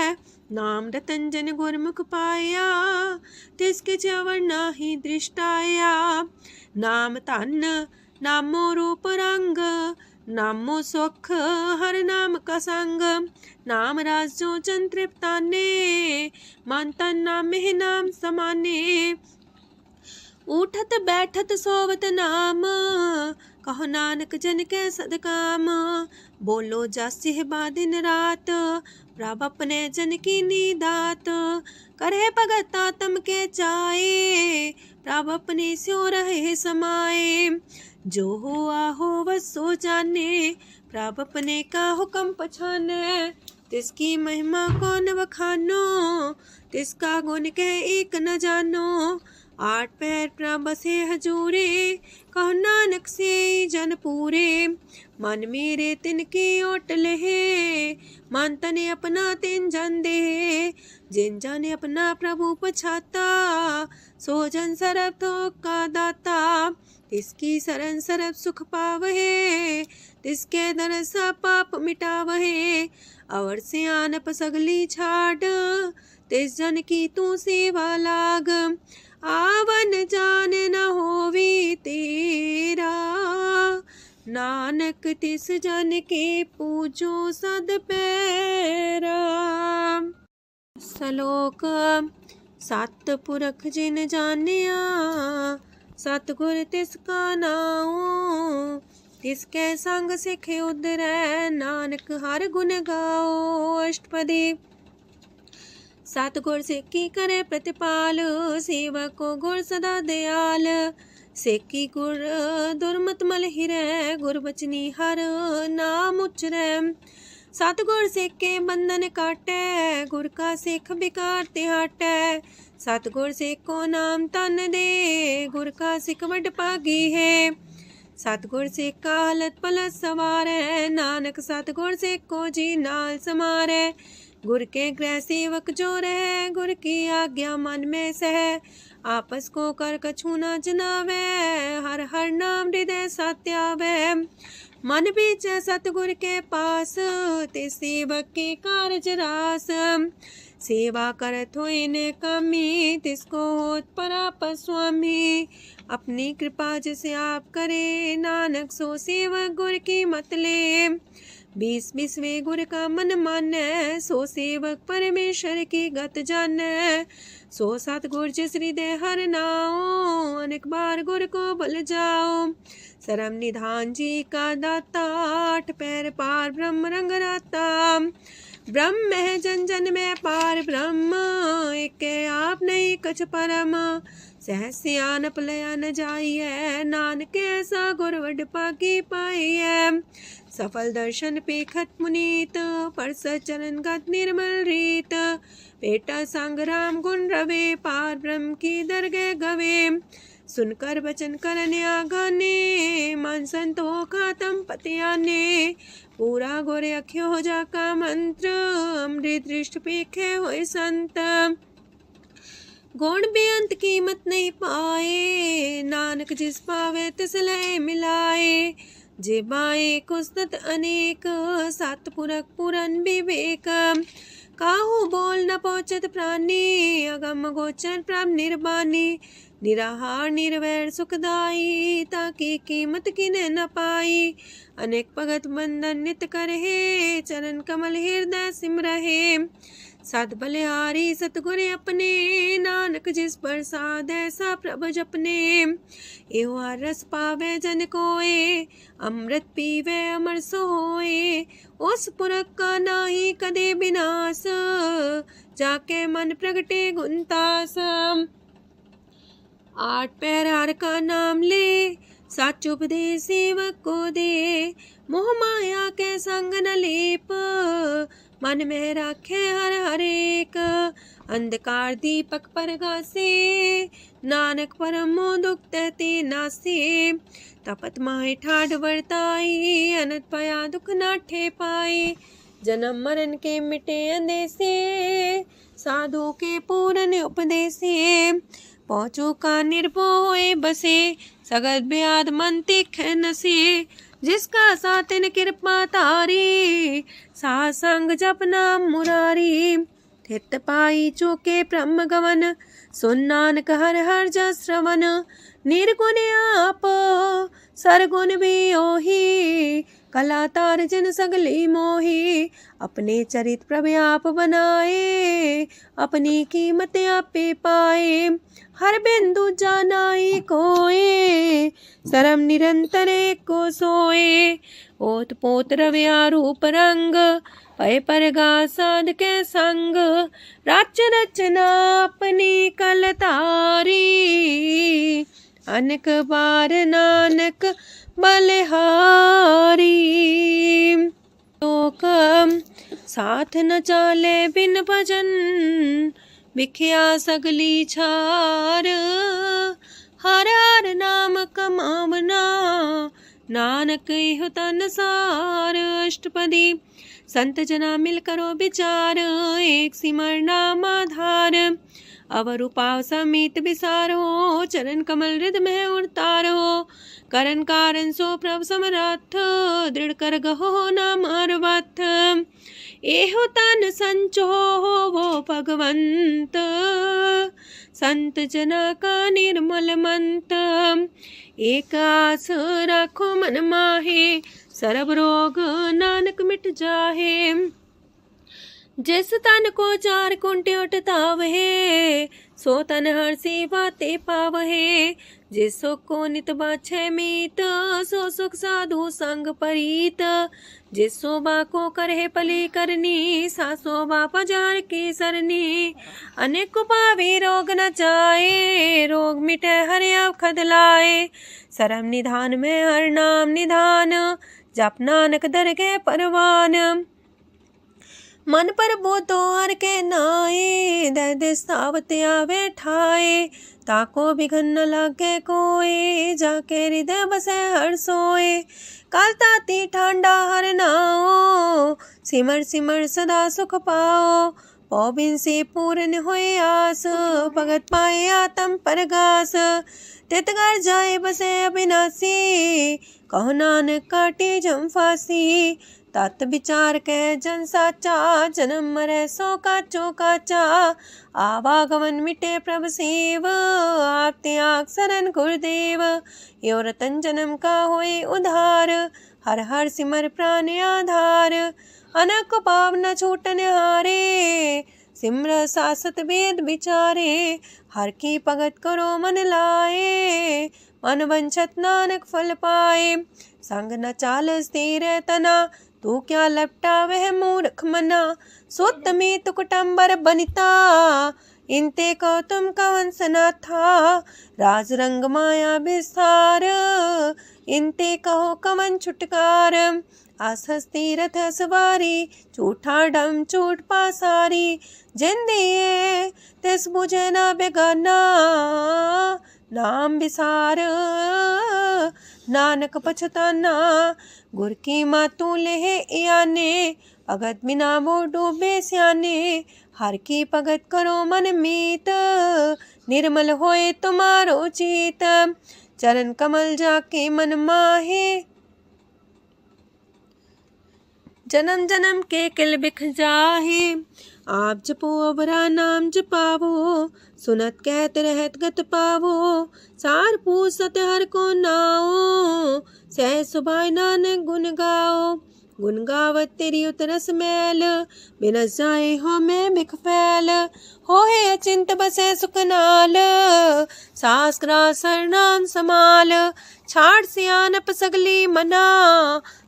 नाम रतन जन गुरमुख पाया तिसके चवर नाही दृष्टाया। नाम तन नामो रूप रंग नामो सुख हर नाम का संग नाम राज जो जन तृप्ताने मन तन नाम में नाम समाने। उठत बैठत सोवत नाम कहो नानक जन के सदकाम बोलो जस बा दिन रात प्रभ अपने जन की नीदात करे भगत आत्म के चाहे प्रभ अपने स्यो रहे समाए। जो हो आहो वसो जाने प्रभ अपने का हुक्म पछाने तिसकी महिमा कौन बखानो तिसका गुण कह एक न जानो। आठ पैर प्रभ बसे हजूरे कहो नानक से जन पूरे मन मेरे तिनकी ओट लहे मन तने अपना तिन जन दे जिन जाने अपना प्रभु पछाता सो जन सरब थोक का दाता तिसकी शरण सरब सुख पावहे तिसके दरसा पाप मिटावहे। अवर से आनप सगली छाड़ तिस जन की तू सेवा लाग आवन जान न होवी तेरा नानक तिस जन के पूजो सद पैरा। श्लोक सत पुरख जिन जानिया सतगुर तिसका नाओ तिसके संग सिखे उदरै नानक हर गुण गाओ। अष्टपदी सतगुर सिक्की करे प्रतिपाल सेवक को गुर सदा दयाल सेकी गुर दुर्मत मल हिरै गुर बचनी हर नाम उचरै। सतगुर सिक्के बंधन काटै गुर का सिख बिकार ते हटै सतगुर सिक्को नाम तन दे गुर का सिख वड पागी है। सतगुर सिख का हलत पलत सवार है, नानक सतगुर सिख को जी नाल समार है। गुर के गृह सेवक जो रहे, गुर की आज्ञा मन में सह। आपस को कर कछु न जनावे, हर हर नाम हृदय सत्यावे। मन बीचे सतगुर के पास, ते सेवक के कारज रास। सेवा करत होए ने कामी, तिसको होत परापर स्वामी। अपनी कृपा जिसे आप करे, नानक सो सेवक गुर की मत ले। 20 गुर का मन माने, सो सेवक परमेश्वर की गत जाने। सो सतगुर जिस हृदय हर नाओ, अनेक बार गुर को बल जाओ। सरम निधान जी का दाता, 8 पैर पार ब्रह्म रंग राता। ब्रह्म है जन जन में पार ब्रह्म, एक आप नहीं कछ परम। सहस सियानप लया न जाइए, नानक ऐसा गुर वड पाकी पाई है। सफल दर्शन पेखत मुनीत, परसत चरण गत निर्मल रीत। पेटा संग राम गुण रवे, पार ब्रह्म की दरगह गवे। सुनकर बचन करन आगाने, मन संतो खातम पतियाने। पूरा गोरे अख्यो हो जाका मंत्र, अमृत दृष्ट पेखे होए संत। गुण बेअंत कीमत नहीं पाए, नानक जिस पावे तिस लय मिलाए। जे बाए कुसत अनेक, सतपुरख पुरन विवेक। काहू बोल न पहुँचत प्राणी, अगम गोचर प्रभ निर्बानी। निराहार निर्वैर सुखदाई, ताकि कीमत किने न पाई। अनेक भगत बंधन नित करहे, चरण कमल हृदय सिमरहे। सत बलिहारी सतगुर अपने, नानक जिस प्रसाद ऐसा प्रभु जपने। एहो रस पावे जन कोय, अमृत पीवे अमर सोए। उस पुरख का नाही कदे विनाश, जाके मन प्रगटे गुणतास। 8 पैर हर का नाम ले, सच उपदेश सेवक को दे। मोह माया के संग न लेप, मन में राखे हर हरेक। अंधकार दीपक परगासे, नानक परम मोह दुख ते नासे। तपत माहे ठाड वर्ताई, अनंत पया दुख नाठे पाए। जन्म मरण के मिटे अंदेसे, साधु के पूरन उपदेसे। पहुँचो का निर्भय बसे, सगत ब्याद मन तीखे नसे। जिसका सातिन कृपा तारी, साध संग जप नाम मुरारी। थित पाई चूके ब्रह्म गवन, सुन नानक हर हर जस श्रवण। निर्गुण आप सरगुण भी ओही, कला तार जिन सगली मोही। अपने चरित प्रभु आप बनाए, अपनी कीमत आपे पाए। हर बिंदु जानाई कोए, सरम निरंतर को सोए। ओत पोत रव्या रूप रंग, पय परगा साध के संग। राच रचना अपनी कलतारी, अनक बार नानक बलिहारी। लोक साथ न चाले बिन भजन, बिखिया सगली छार। हर हर नाम कमावना, नानक इह तन सार। अष्टपदी संत जना मिल करो विचार, एक सिमर नाम आधार। अवर उपाव समीत विसारो, चरण कमल हृदय में उतारो। करन कारण सो प्रभ समरथ, दृढ़ कर गहो नाम अर्वथ। एहो तन संचो वो भगवंत, संत जना का निर्मल मंत। एक आस राखो मन माहे, सरब रोग नानक मिट जाहे। जिस तन को 4 कुंटे उठतावहे, सो तन हर सेवा ते पावहे। जिस सुख को नित बाछे मीत, सो सुख साधु संग परीत। जिस शोभा को करहे पली करनी, सा शोभा पजार की सरनी। अनेक पावे रोग न जाए, रोग मिटे हर अवखद लाए। सरम निधान में हर नाम निधान, जप नानक दरगह परवान। मन पर बोतो हर के नाए, दर्द सावत आवे ठाए। ताको बिघन न लागे कोई, जाके हृदय बसे हर सोए। काल ताती ठांडा हर नाओ, सिमर सिमर सदा सुख पाओ। पौबिन से पूर्ण होए आस, भगत पाए आत्म परगास। तितगर जाए बसे अविनाशी, कहो नानक काटे जम फांसी। तत् विचार कह जन साचा, जन्म मरै सो काचो काचा। आवागमन मिटे प्रभ सेव, आप त्याग शरण गुरुदेव। यो रतन जन्म का होए उधार, हर हर सिमर प्राण आधार। अनक पाव न छूटन हारे, सिमर सासत वेद विचारे। हर की भगत करो मन लाए, मन वंछत नानक फल पाए। संग न चाल स्थिर तना, तू क्या लपटा वह मूर्ख मना। सुत में तु कुटुम्बर बनिता, इनते को तुम कवन सना था। राज रंग माया विस्तार, इनते कहो कवन छुटकार। आसस तीरथ सवारी, झूठा डम चूट पासारी। जिन दिए तिस बुझे न बेगाना, नाम विसार नानक पछताना। गुर की मातू लेहे इयाने, भगत बिना वो डूबे स्याने। हर की भगत करो मन मीत, निर्मल होए तुम्हारो चित। चरण कमल जाके मन माहे, जन्म जन्म के किल बिख जाहे। आप जपो अवरा नाम जपावो, सुनत कहत रहत गत पावो। सार पूसत हर को नाओ, सह सुभाय नानक गुण गाओ। गुण गावत तेरी उतरस मैल, बिनस जाए हो मैं बिख फैल। हो है अचिंत बसे सुखनाल, सास ग्रास नाम समाल। छाड़ सियानप सगली मना,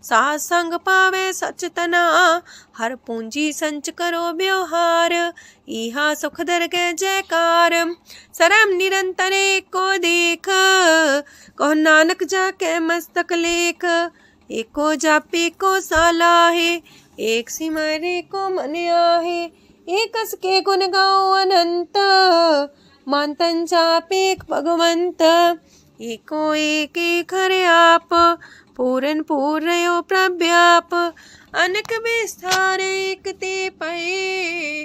सास संग पावे सच तना। हर पूंजी संच करो व्यवहार, इहा सुख दर के जयकार। सरम निरंतर को देख, कहो नानक जाके मस्तक लेख। एको जापे को सालाहे, एक सिमरे को मन आहे। एकस के गुण गाओ अनंत, मानतन जापे भगवंत। एको एक एक हरे आप, पूरन पूर्णयो प्रव्याप। अनक विस्तार एक ते पए,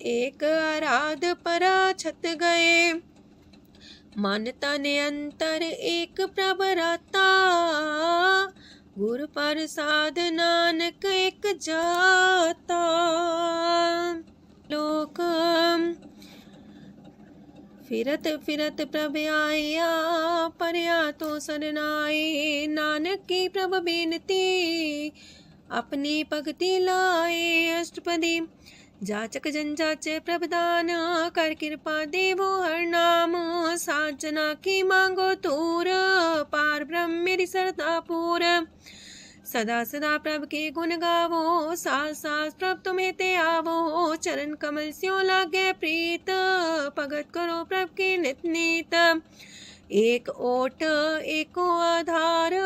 एक आराध परा छत गए। मानता ने अंतर एक प्रभ राता, गुर प्रसाद नानक एक जाता। लोक फिरत फिरत प्रभ आया, परया तो सरनाए। नानक की प्रभ बेनती, अपनी भगति लाए। अष्टपदी जाचक जन जाचे प्रभदान, कर कृपा देवो हर नाम। सात जना की मांगो तूर, पार ब्रह्म मेरी सरदा पूर। सदा सदा प्रभ के गुण गावो, सास सास प्रभ तुम्हें ते आवो। चरण कमल स्यों लागे प्रीत, भगत करो प्रभ के नित नीत। एक ओट एको आधार,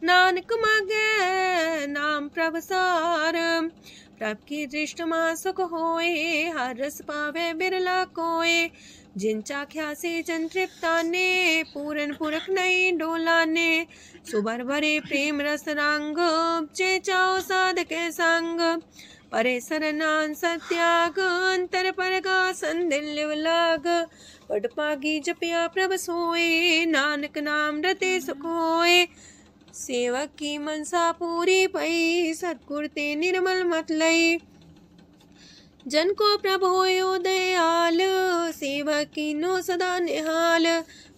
नानक मांगे नाम प्रभ सार। प्रभ की दृष्ट मां सुख होए, हर रस पावे बिरला कोय। जिन चाख्या से जन तृप्ताने, पूरन पुरख नहीं डोलाने। सुबर भरे प्रेम रस रंग, जे चाओ साधके संग। परे सरनान सत्याग, अंतर परगा संदिल लाग। पट पागी जपिया प्रभ सोए, नानक नाम रते सुख होए। सेवक की मनसा पूरी पई, सतगुर ते निर्मल मत लई। जन को प्रभु होयो दयाल, सेवक की नो सदा निहाल।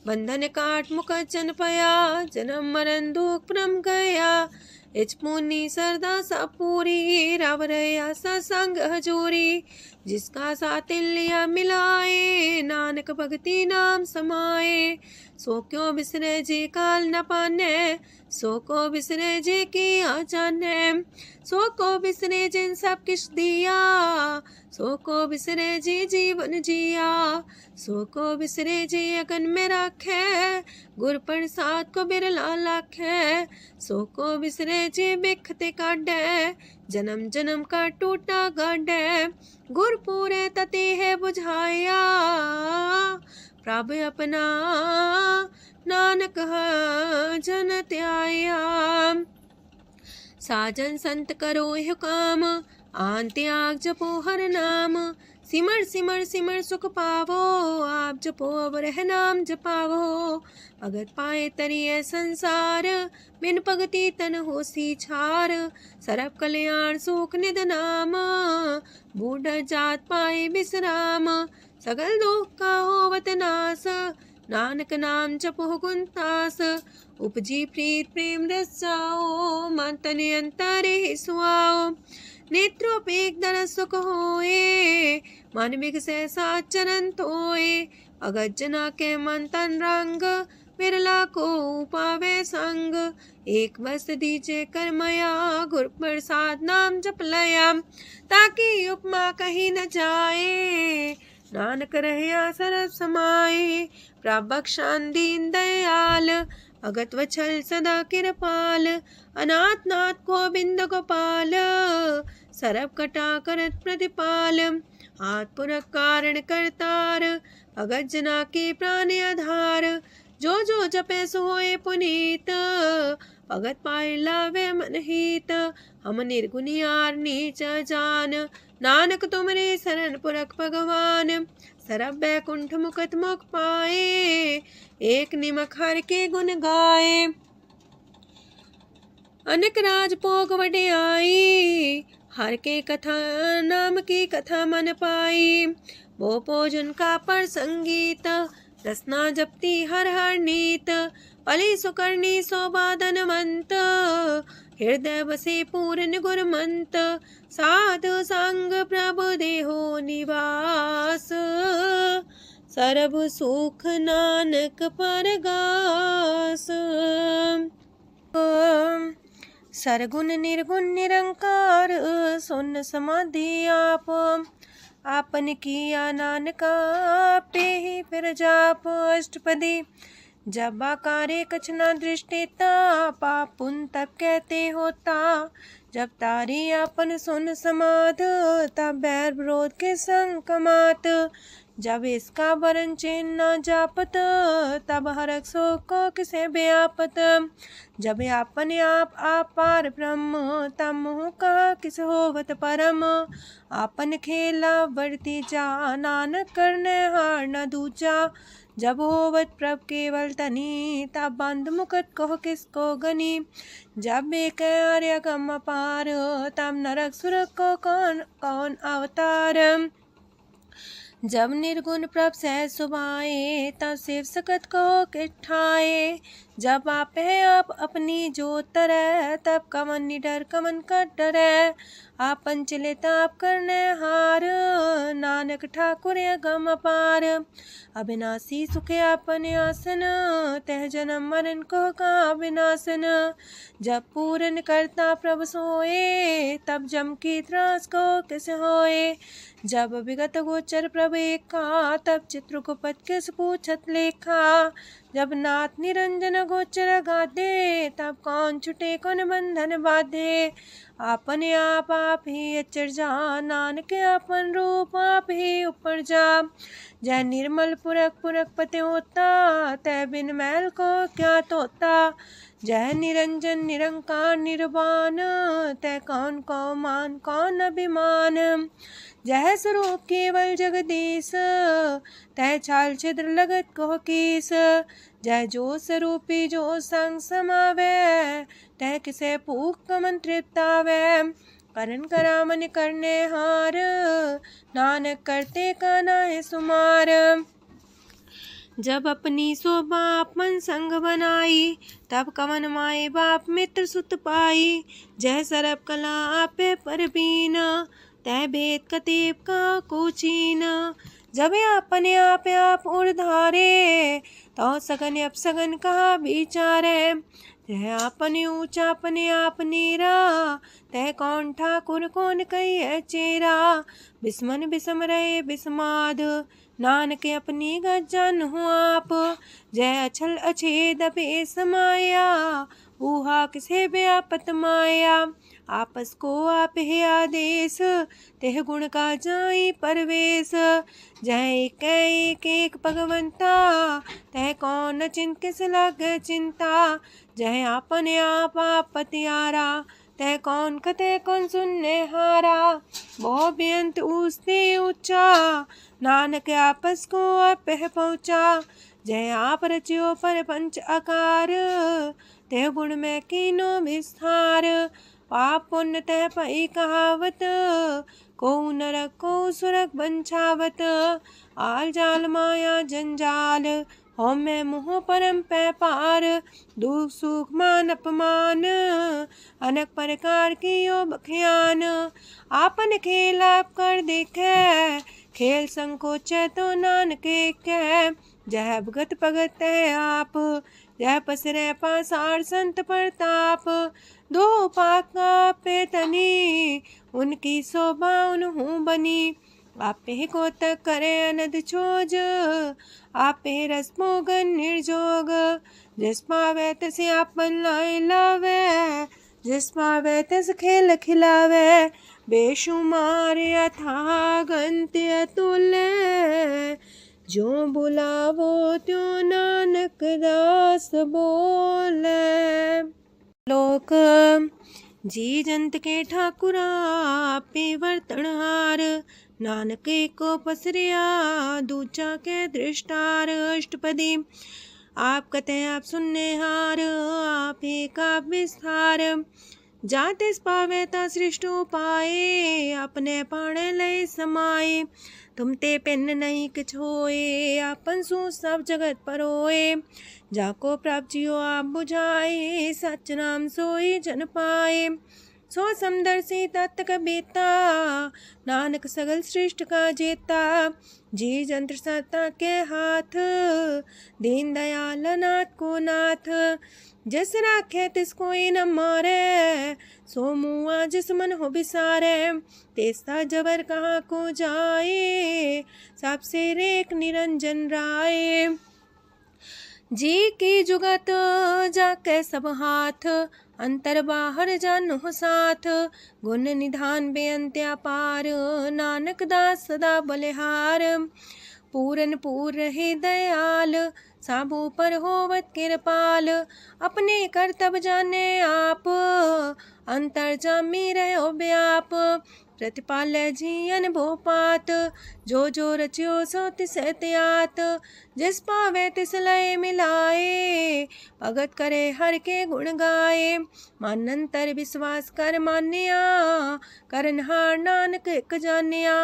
बंधन काट मुख चन पया, जन्म मरण दुख परम गया। इच पुनि सरदा सा पूरी, रव रया सत्संग हजूरी। जिसका सातिल्य मिलाए, नानक भगति नाम समाए। सो क्यों बिसरे जे काल न पाने, सो को बिसरे जे की आ जाने। सो को बिसरे जिन सब किछ दिया, सो को बिसरे जी जीवन जिया। सो को बिसरे जी अगन में राखे, गुर प्रसाद को बिरला लाखे, सो को बिसरे जे बिखते काढ़े, जन्म जन्म का टूटा गाढ़े, गुर पूरे तते है बुझाया, प्रभु अपना नानक जन त्याया। साजन संत करो यह काम, आन त्याग जपो हर नाम, सिमर सिमर सिमर सुख पावो, आप जपो अब रह नाम जपावो, भगत पाए तरिए संसार, बिन भगति तन होसी छार, सरब कल्याण सुख निध नाम, बूढ़ जात पाए विश्राम, सगल दुख का होवत नाश, नानक नाम जपो गुणतास, उपजी प्रीत प्रेम रस जाओ, मन तन अंतर सुआओ, नेत्रोपेक दर सुख होए, मन विकसे सात चरण तोए, अगत जना के मन तन रंग, बिरला को पावे संग, एक बस दीजे कर मया, गुर प्रसाद नाम जप लया, ताकि उपमा कहीं न जाए, नानक रहिया सरब समाए, प्रभ बख्शान दीन दयाल, अगत वछल सदा कृपाल, अनाथ नाथ गोविंद गोपाल, सरब कटा करत प्रतिपाल, हाथ पुरख कारण करतार, भगत जना के प्राण आधार, जो जो जपे सो होए पुनीत, भगत पाए लावे मन हित, हम निर्गुनियार नीच जान, नानक तुमरे शरण पुरख भगवान, सरब बैकुंठ मुकत मुख पाए, एक निमक हर के गुण गाए, अनेक राज भोग वड्याई, हर के कथा नाम की कथा मन पाई, वो भोजन का पर संगीत, रसना जपती हर हर नीत, पली सुकर्णी शोभा धनवंत, हृदय बसे पूर्ण गुरमंत, साधु संग प्रभु देहो निवास, सरब सुख नानक परगास। सरगुण निर्गुण निरंकार, सुन समाधि आप, आपन किया नानका पे ही फिर जाप, अष्टपदी जब आकारे कछ न दृष्टिता, पाप पुन तब कहते होता, जब तारी आपन सुन समाध, तब बैर विरोध के संग कमात, जब इसका वरण चिन्ह न जापत, तब हरक शोक को किसे व्यापत, जब आपने आप पार ब्रह्म, तब मुँह का किस होवत परम, आपन खेला बढ़ती जा, नानक करने हार न दूजा, जब होवत प्रभ केवल तनी, तब बंद मुकट कहो किसको गनी, जब एक आर्य गम पार, तब नरक सुरक को कौन कौन अवतार, जब निर्गुण प्रभ सहज सुभाए, तब शिव सकत को किठाए, जब आप है आप अपनी जो तरह, तब कमन निडर कमन का डरे, आपन चले ताप करने हार, नानक ठाकुर गम पार, अविनाशी सुखे आपन आसन, तह जन्म मरण को का विनाशन, जब पूरन करता प्रभु सोए, तब जम की त्रास को किस होए, जब विगत गोचर प्रभु एका, तब चित्रगुप्त किस पूछत लेखा, जब नाथ निरंजन गोचर गाधे, तब कौन छुटे कौन बंधन बाधे, आपने आप ही अचर जा, नानक आपन रूप आप ही ऊपर जा, जय निर्मल पुरख पुरख पते होता, तय बिन मैल को क्या तोता, जय निरंजन निरंकार निर्वाण, तय कौन को मान कौन अभिमान, जय स्वरूप केवल जगदीश, तय छाल छिद्र लगत को कीस, जय जो स्वरूपी जो संग समावे, तय किसे पूक कमन तृप्तावे, करन करामन करने हार, नानक करते का नाहि सुमार, जब अपनी शोभा अपन संग बनाई, तब कवन माए बाप मित्र सुत पाई, जय सरब कला आपे परबीन, तय भेद कतीब का कुचीन, जब अपने आप उड़धारे, तो सगन अपसगन कहा विचारे, जय अपने ऊंचा अपने आप नीरा, तय कौन ठाकुर कौन कही चेरा, बिस्मन बिसम रहे बिस्माद, नानक अपनी गजन हो आप, जय अछल अछेद पे समाया, ऊहा किसे व्यापत माया, आपस को आप है आदेश, तेह गुण का जाई परवेश, जय एक एक भगवंता, तह कौन चिंत किस लग चिंता, जय आपने आप पतियारा, तह कौन कते कौन सुनने हारा, बहु बेअंत ऊसते ऊंचा, नानक आपस को आप पहुँचा, जय आप रचियो पर पंच आकार, तह गुण में कीनो विस्तार, पाप पुण्य तह पई कहावत, को नरक को सुरक बंछावत, आल जाल माया जंजाल, हो मैं मुँह परम पै पार, दुख सुख मान अपमान, अनेक प्रकार की यो बखियान, आपन खेल आप कर देखे, खेल संकोच तो नानक कह, जय भगत भगत है आप, जय पसरे पासार संत प्रताप, दो पाका पे तनी, उनकी शोभा उन्हूं बनी, आपे को तक करे अनद छोज, आपे रस मोगन निर्जोग, जिस पावे तसे आपन लाई लावे, जिस पावे तस खेल खिलावे, बेशुमार अथागंत अतुल्य, जो बुलावो त्यों नानक दास बोले। लोक जी जंत के ठाकुरा आपे वर्तनहार, नानक को पसरिया दूजा के दृष्टार, अष्टपदी आप कते आप सुनने हार, आप का विस्तार, जाते पावे ता सृष्टो पाए, अपने पाणे लय समाए, तुम ते पिन नहीं किछ होए, आपन सु सब जगत परोए, जाको प्राप्त जियो आप बुझाए, सच नाम सोई जन पाए, सो समदर्शी तत्क बेता, नानक सगल सृष्ट का जेता, जी जंत्र सत्ता के हाथ, दीन दयाल नाथ को नाथ, जिस राखे तिस कोई न मारे, सो मुआ जिस मन हो बिसारे, तेस्ता जबर कहाँ को जाए, सबसे रेख निरंजन राय, जी की जुगत जाके सब हाथ, अंतर बाहर जानो साथ, गुण निधान बेअंत्या पार, नानक दास सदा बलिहार, पूरन पूर रहे दयाल, साबो पर होवत कृपाल, अपने कर्तव्य जाने आप, अंतर जामी रहो व्याप, प्रतिपाल्य जीयन भोपात, जो रचियो सो तिस त्यात, जिस पावे तिस लय मिलाए, भगत करे हर के गुण गाए, मानंतर विश्वास कर मान्या, करनहार नानक एक जान्या,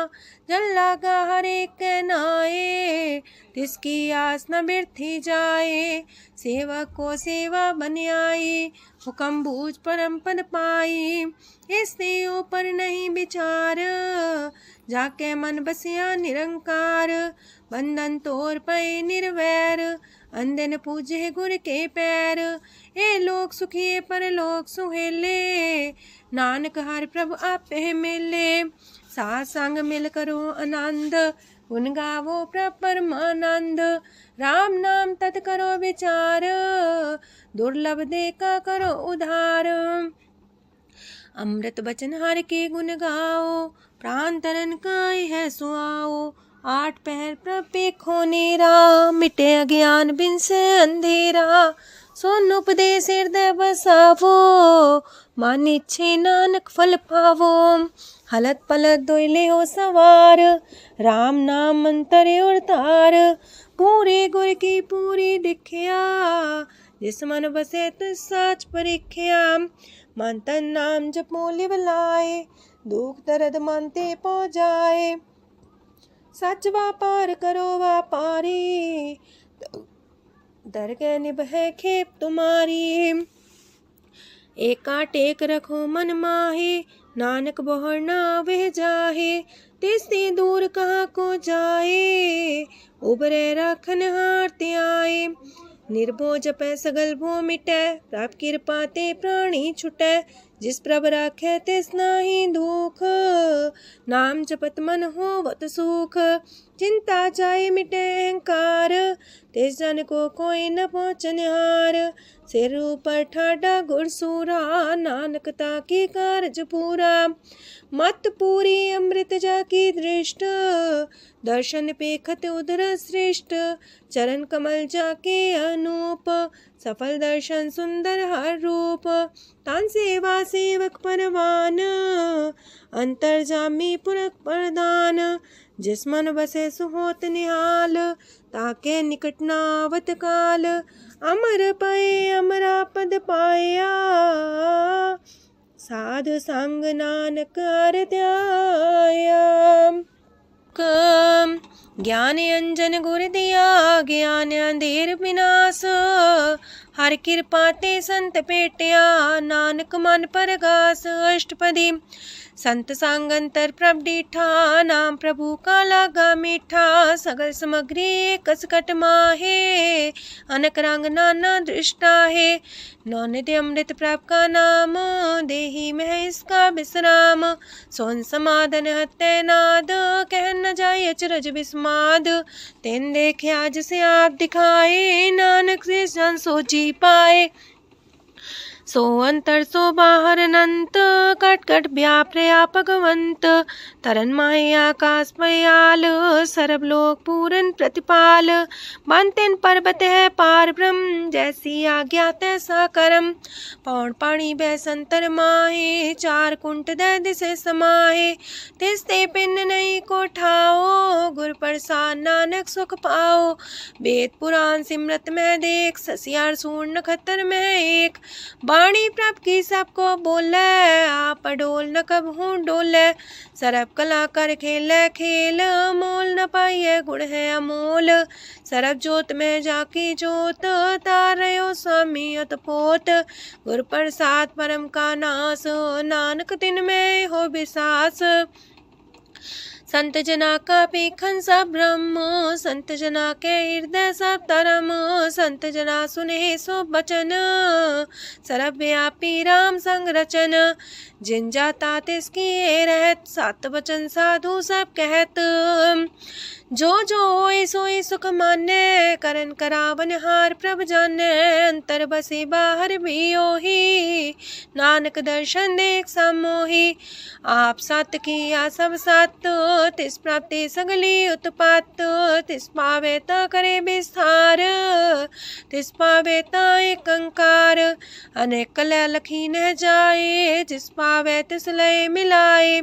जल लागा हर एक नाए, तिसकी आस न बिरथी जाए, सेवा को सेवा बन आई, हुक्म बूझ परम पद पाई, इससे ऊपर नहीं विचार, जाके मन बसिया निरंकार, बंधन तोड़ पे निर्वैर, अंधन पूजे गुर के पैर, ए लोक सुखिए पर लोक सुहेले, नानक हर प्रभु आपे मिले, साथ संग मिल करो आनंद, गुण गावो प्रभु परमानंद, राम नाम तत् करो विचार, दुर्लभ देखा करो उधार, अमृत बचन हर के गुण गाओ, प्राण तरन काय है सुआओ, आठ पहर प्रभु खोनेरा, मिटे अज्ञान बिन से अंधेरा, सोन उपदेश हृदय बसावो, मान इच्छे नानक फल पावो, हलत पलत दोइले हो सवार, राम नाम मंत्र और तार, पूरे गुर की पूरी दिखिया, जिस मन बसे तिस साच परिख्या, मन तन नाम जपो लिव लाए, दुख दर्द मानते पो जाए, सच व्यापार करो व्यापारी, दरगह निभे खेप तुम्हारी, एका टेक रखो मन माहे, नानक बहुर ना वह जाहे, तिससे दूर कहाँ को जाए, उबरे राखन हार ते आए, निर्भो जपै सगल भो मिटै, प्रभ कृपा ते प्राणी छुटै, जिस प्रभ राखे तिस नाही दुख, नाम जपत मन होवत सुख। चिंता जाए मिटे अहंकार, तिस जन को कोई न पहुँचनिहार। सिर ऊपर ठाडा गुरसूरा, नानक ताकी कारज पूरा। मत पूरी अमृत जाकी दृष्ट, दर्शन पेखत उदर श्रेष्ठ। चरण कमल जाके अनूप, सफल दर्शन सुंदर हर रूप। तान सेवा सेवक परवान, अंतर जामी पुरख प्रधान। जिस मन बसे सुहोत निहाल, ताके निकट नावत काल। अमर पाए अमरा पद पाया, साध संग नानक हर ध्याया। ज्ञान अंजन गुर दिया, ज्ञान अंधेर विनाश। हर कृपा ते संत पेटिया, नानक मन परगास। अष्टपदी संत संग अंतर प्रभ डीठा, नाम प्रभु का लागा मीठा। सगल सामग्री कसकट माहे, अनक रंग नाना दृष्टा है। नौनिधि अमृत प्रभ का नाम, देही में इसका विश्राम। सोन समाधन हत्ते नाद, कह न जाय अचरज विस्माद। तेन देखे आज से आप दिखाए, नानक से जन सो जी पाए। सो अंतर सो बाहर अनंत, कट कट व्याप्रया भगवंत। तरन माहे आकाश पयाल, सरब लोक पूरन प्रतिपाल। बांतेन पर्वत है पार ब्रह्म, जैसी आज्ञा तैसा करम। पौड़ पाणी बैसंतर माहे, चार कुंट दे दिसे समाहे। तिसते पिन नहीं को ठाओ, गुर प्रसाद नानक सुख पाओ। वेद पुराण सिमरत में देख, ससियार सूर नखत्तर में एक। वाणी प्रभ की सबको बोले, आप डोल न कब हूँ डोले। सरब कला कर खेले खेल, मोल न पाइये गुण है अमोल। सरब जोत में जाकी जोत, तारयो स्वामी अतपोत। गुर प्रसाद परम का नास, नानक तिन में हो विसास। संत जना का पेखन सब ब्रह्म, संत जना के हृदय सब तरम। संत जना सुने सो बचन, सरब व्यापी राम संग रचन। जिन जाता तिसकी रहत, सात वचन साधु सब कहत। जो जो होए सोए सुख माने, करन करावन हार प्रभ जाने। अंतर बसे बाहर भी ओही, नानक दर्शन देख समोही। आप सत किया सब सत, तिस प्राप्ति सगली उत्पात। तिस पावे ता करे विस्तार, तिस पावे ता एक अंकार। अनेक कलय लखी न जाए, जिस पावे तिस लय मिलाए।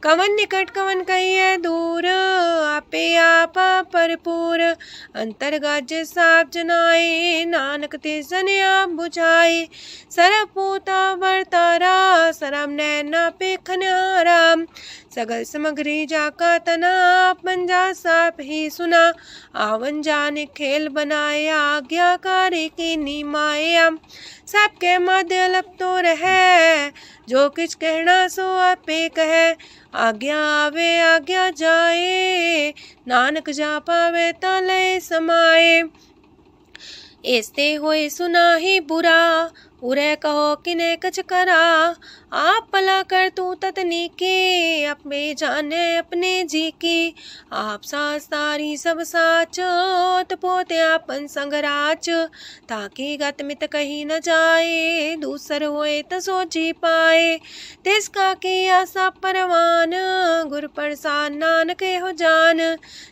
कवन निकट कवन कहिए दूर, आपे आपा भरपूर। अंतर्गत जिस आप जनाए, नानक तिस जन आप बुझाए। सरब पूता वर्तारा, सरब नैना पेखन हारा। सगल सामग्री जाका तना, पंजा साप ही सुना। आवन जाने खेल बनाया, आज्ञाकारी की नी माया। सबके मध्य लप तो रहे, जो किछ कहना सो आपे कहे। आज्ञा आवे आज्ञा जाए, नानक जा पावे ता लय समाए। ऐसते होए सुना ही बुरा, उरे कहो किने कछ करा। आप भला कर तू ततनी के, अपने जाने अपने जी की। आप सास तारी सब साच, पोते आपन संग राच। ताकि गत मित कही न जाए, दूसर होए त सो जी पाए। तिसका किया सब परवान, गुर प्रसाद नानक हो जान।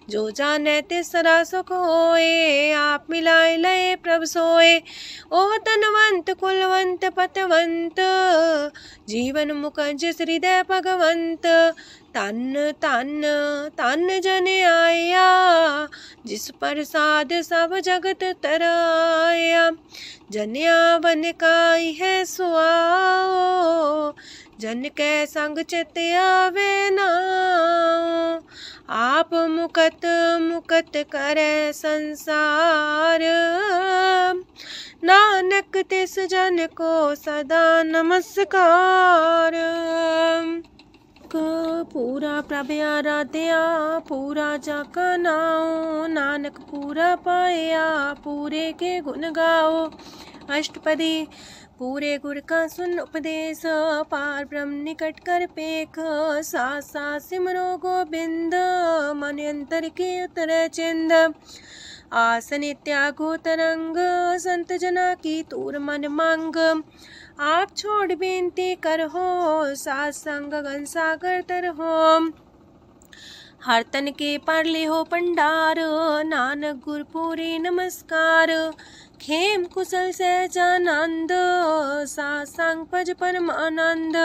जो जाने तिस सदा सुख होए, आप मिलाए लय प्रभ सोए। ओह तनवंत कुलवंत पतवंत, जीवन मुकज हृदय भगवंत। तन तन तन जन आया, जिस प्रसाद सब जगत तराया। जन्या बन काई है सुआओ, जन के संग चित आवे नाओ। आप मुकत मुकत करे संसार, नानक तिस जन को सदा नमस्कार। पूरा प्रभ आराध्या, पूरा जाका नाओ। नानक पूरा पाया, पूरे के गुण गाओ। अष्टपदी पूरे गुर का सुन उपदेश, पार ब्रह्म निकट कर पेख। साथ साथ सिमरो गोबिंद, मन अंतर के उतरे चिंद। आसन त्यागो तरंग, संत जना की तूर मन मांग। आप छोड़ बेनती कर हो, सात संग गगन सागर तर हो। हर तन के पर ले हो पंडार, नानक गुर पूरे नमस्कार। खेम कुशल सहजानंद, सासंग पज परमानंद।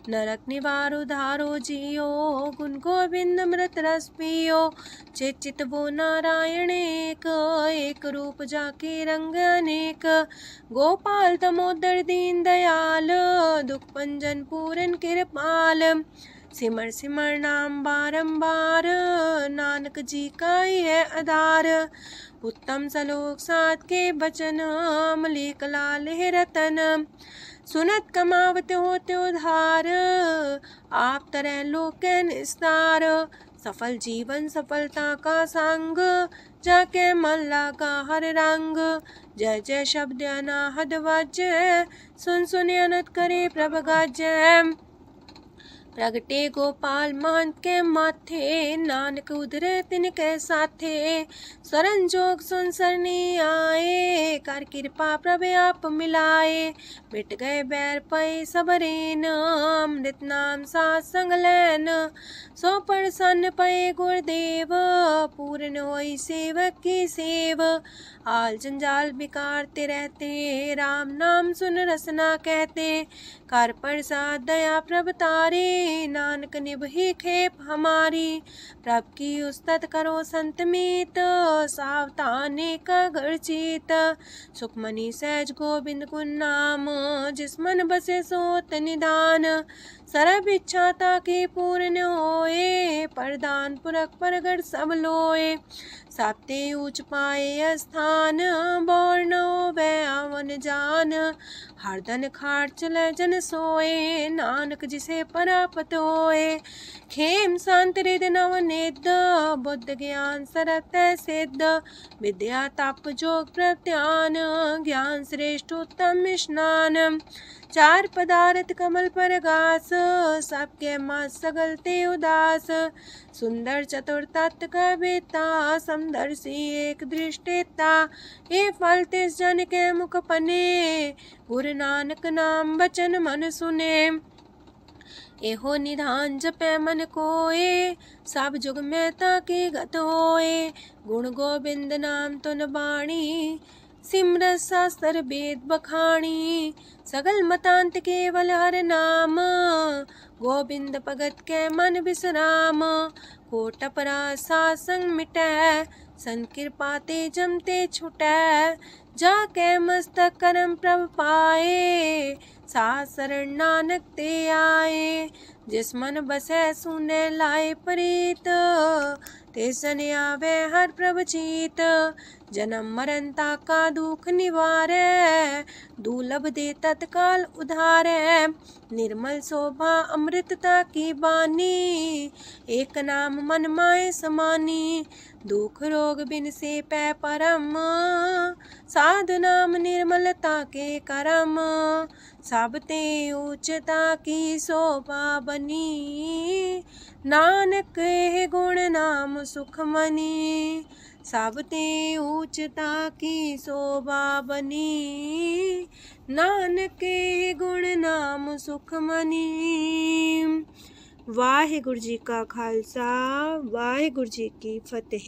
नरक निवार उधारो जियो, गुण गोविंद मृत रस पियो। चित वो नारायण एक, एक रूप जाके रंग अनेक। गोपाल तमोदर दीन दयाल, दुख पंजन पूरन कृपाल। सिमर सिमर नाम बारंबार, नानक जी का ही है आधार। उत्तम सलोक साध के बचन, मलिक लाल है रतन। सुनत कमावत होते उधार, आप तरह लोक निस्तार। सफल जीवन सफलता का संग, जाके मन लागा हर रंग। जय जय शब्द अनाहद वाजय, सुन सुन अनत करे प्रभ गाजय। प्रगटे गोपाल महंत के माथे, नानक उधरे तिनके साथे। स्वरन जोग सुन सरनी आए, कर कृपा प्रभ आप मिलाए। मिट गए बैर पै सबरेन, अमृत नाम साथ संग लैन। सो प्रसन्न पै गुरुदेव, पूर्ण होई सेवक की सेव। आल जंजाल बिकारते रहते, राम नाम सुन रसना कहते। कर प्रसाद दया प्रभ तारे, नानक निभहि खेप हमारी। प्रभ की उस्तत करो संत मीत, सावधाने का घर चीत। सुखमनी सहज गोविंद गुण नाम, जिस मन बसे सोत निधान। सर्व इच्छा ताकि पूर्ण होए, प्रदान पुरख परगट सब लोए। साप्ते ऊंच पाए स्थान, बोर न होवे आवन जान। हरदन खाट चले जन सोए, नानक जिसे परापत होए। खेम शांत हृदय नव निध, बुद्ध ज्ञान सरत सिद्ध। विद्या तप जोग प्रत्यान, ज्ञान श्रेष्ठ उत्तम स्नान। चार पदार्थ कमल पर घास, सबके मास सगलते उदास। सुंदर चतुर तत्व का बेता, समदर्शी एक दृष्टिता। ये फल तिस जन के मुख पने, गुरु नानक नाम बचन मन सुने। एहो निधान जपै मन कोए, सब जुग में ताके गत होए। गुण गोविंद नाम तुन बाणी, सिमरत शास्त्र वेद बखाणी। सगल मतांत केवल हर नाम, गोविंद भगत के मन विश्राम। कोट अपराध सात संग मिटै, संत कृपा ते जमते छुटै। जाके मस्तक करम प्रभ पाए, साथ शरण नानक ते आए। जिस मन बसै सुने लाए प्रीत, तिसन आवे हर प्रभ चीत। जन्म मरनता का दुख निवारै, दुर्लभ दे तत्काल उधारै। निर्मल शोभा अमृतता की बानी, एक नाम मन माए समानी। दुख रोग बिन से पै परम, साधु नाम निर्मलता के करम। सब ते उच्चता की शोभा बनी, नानक है गुण नाम सुखमनी। सब ते उच्चता की शोभा बनी, नानक है गुण नाम सुखमनी। वाहिगुरु जी का खालसा, वाहिगुरु जी की फतेह।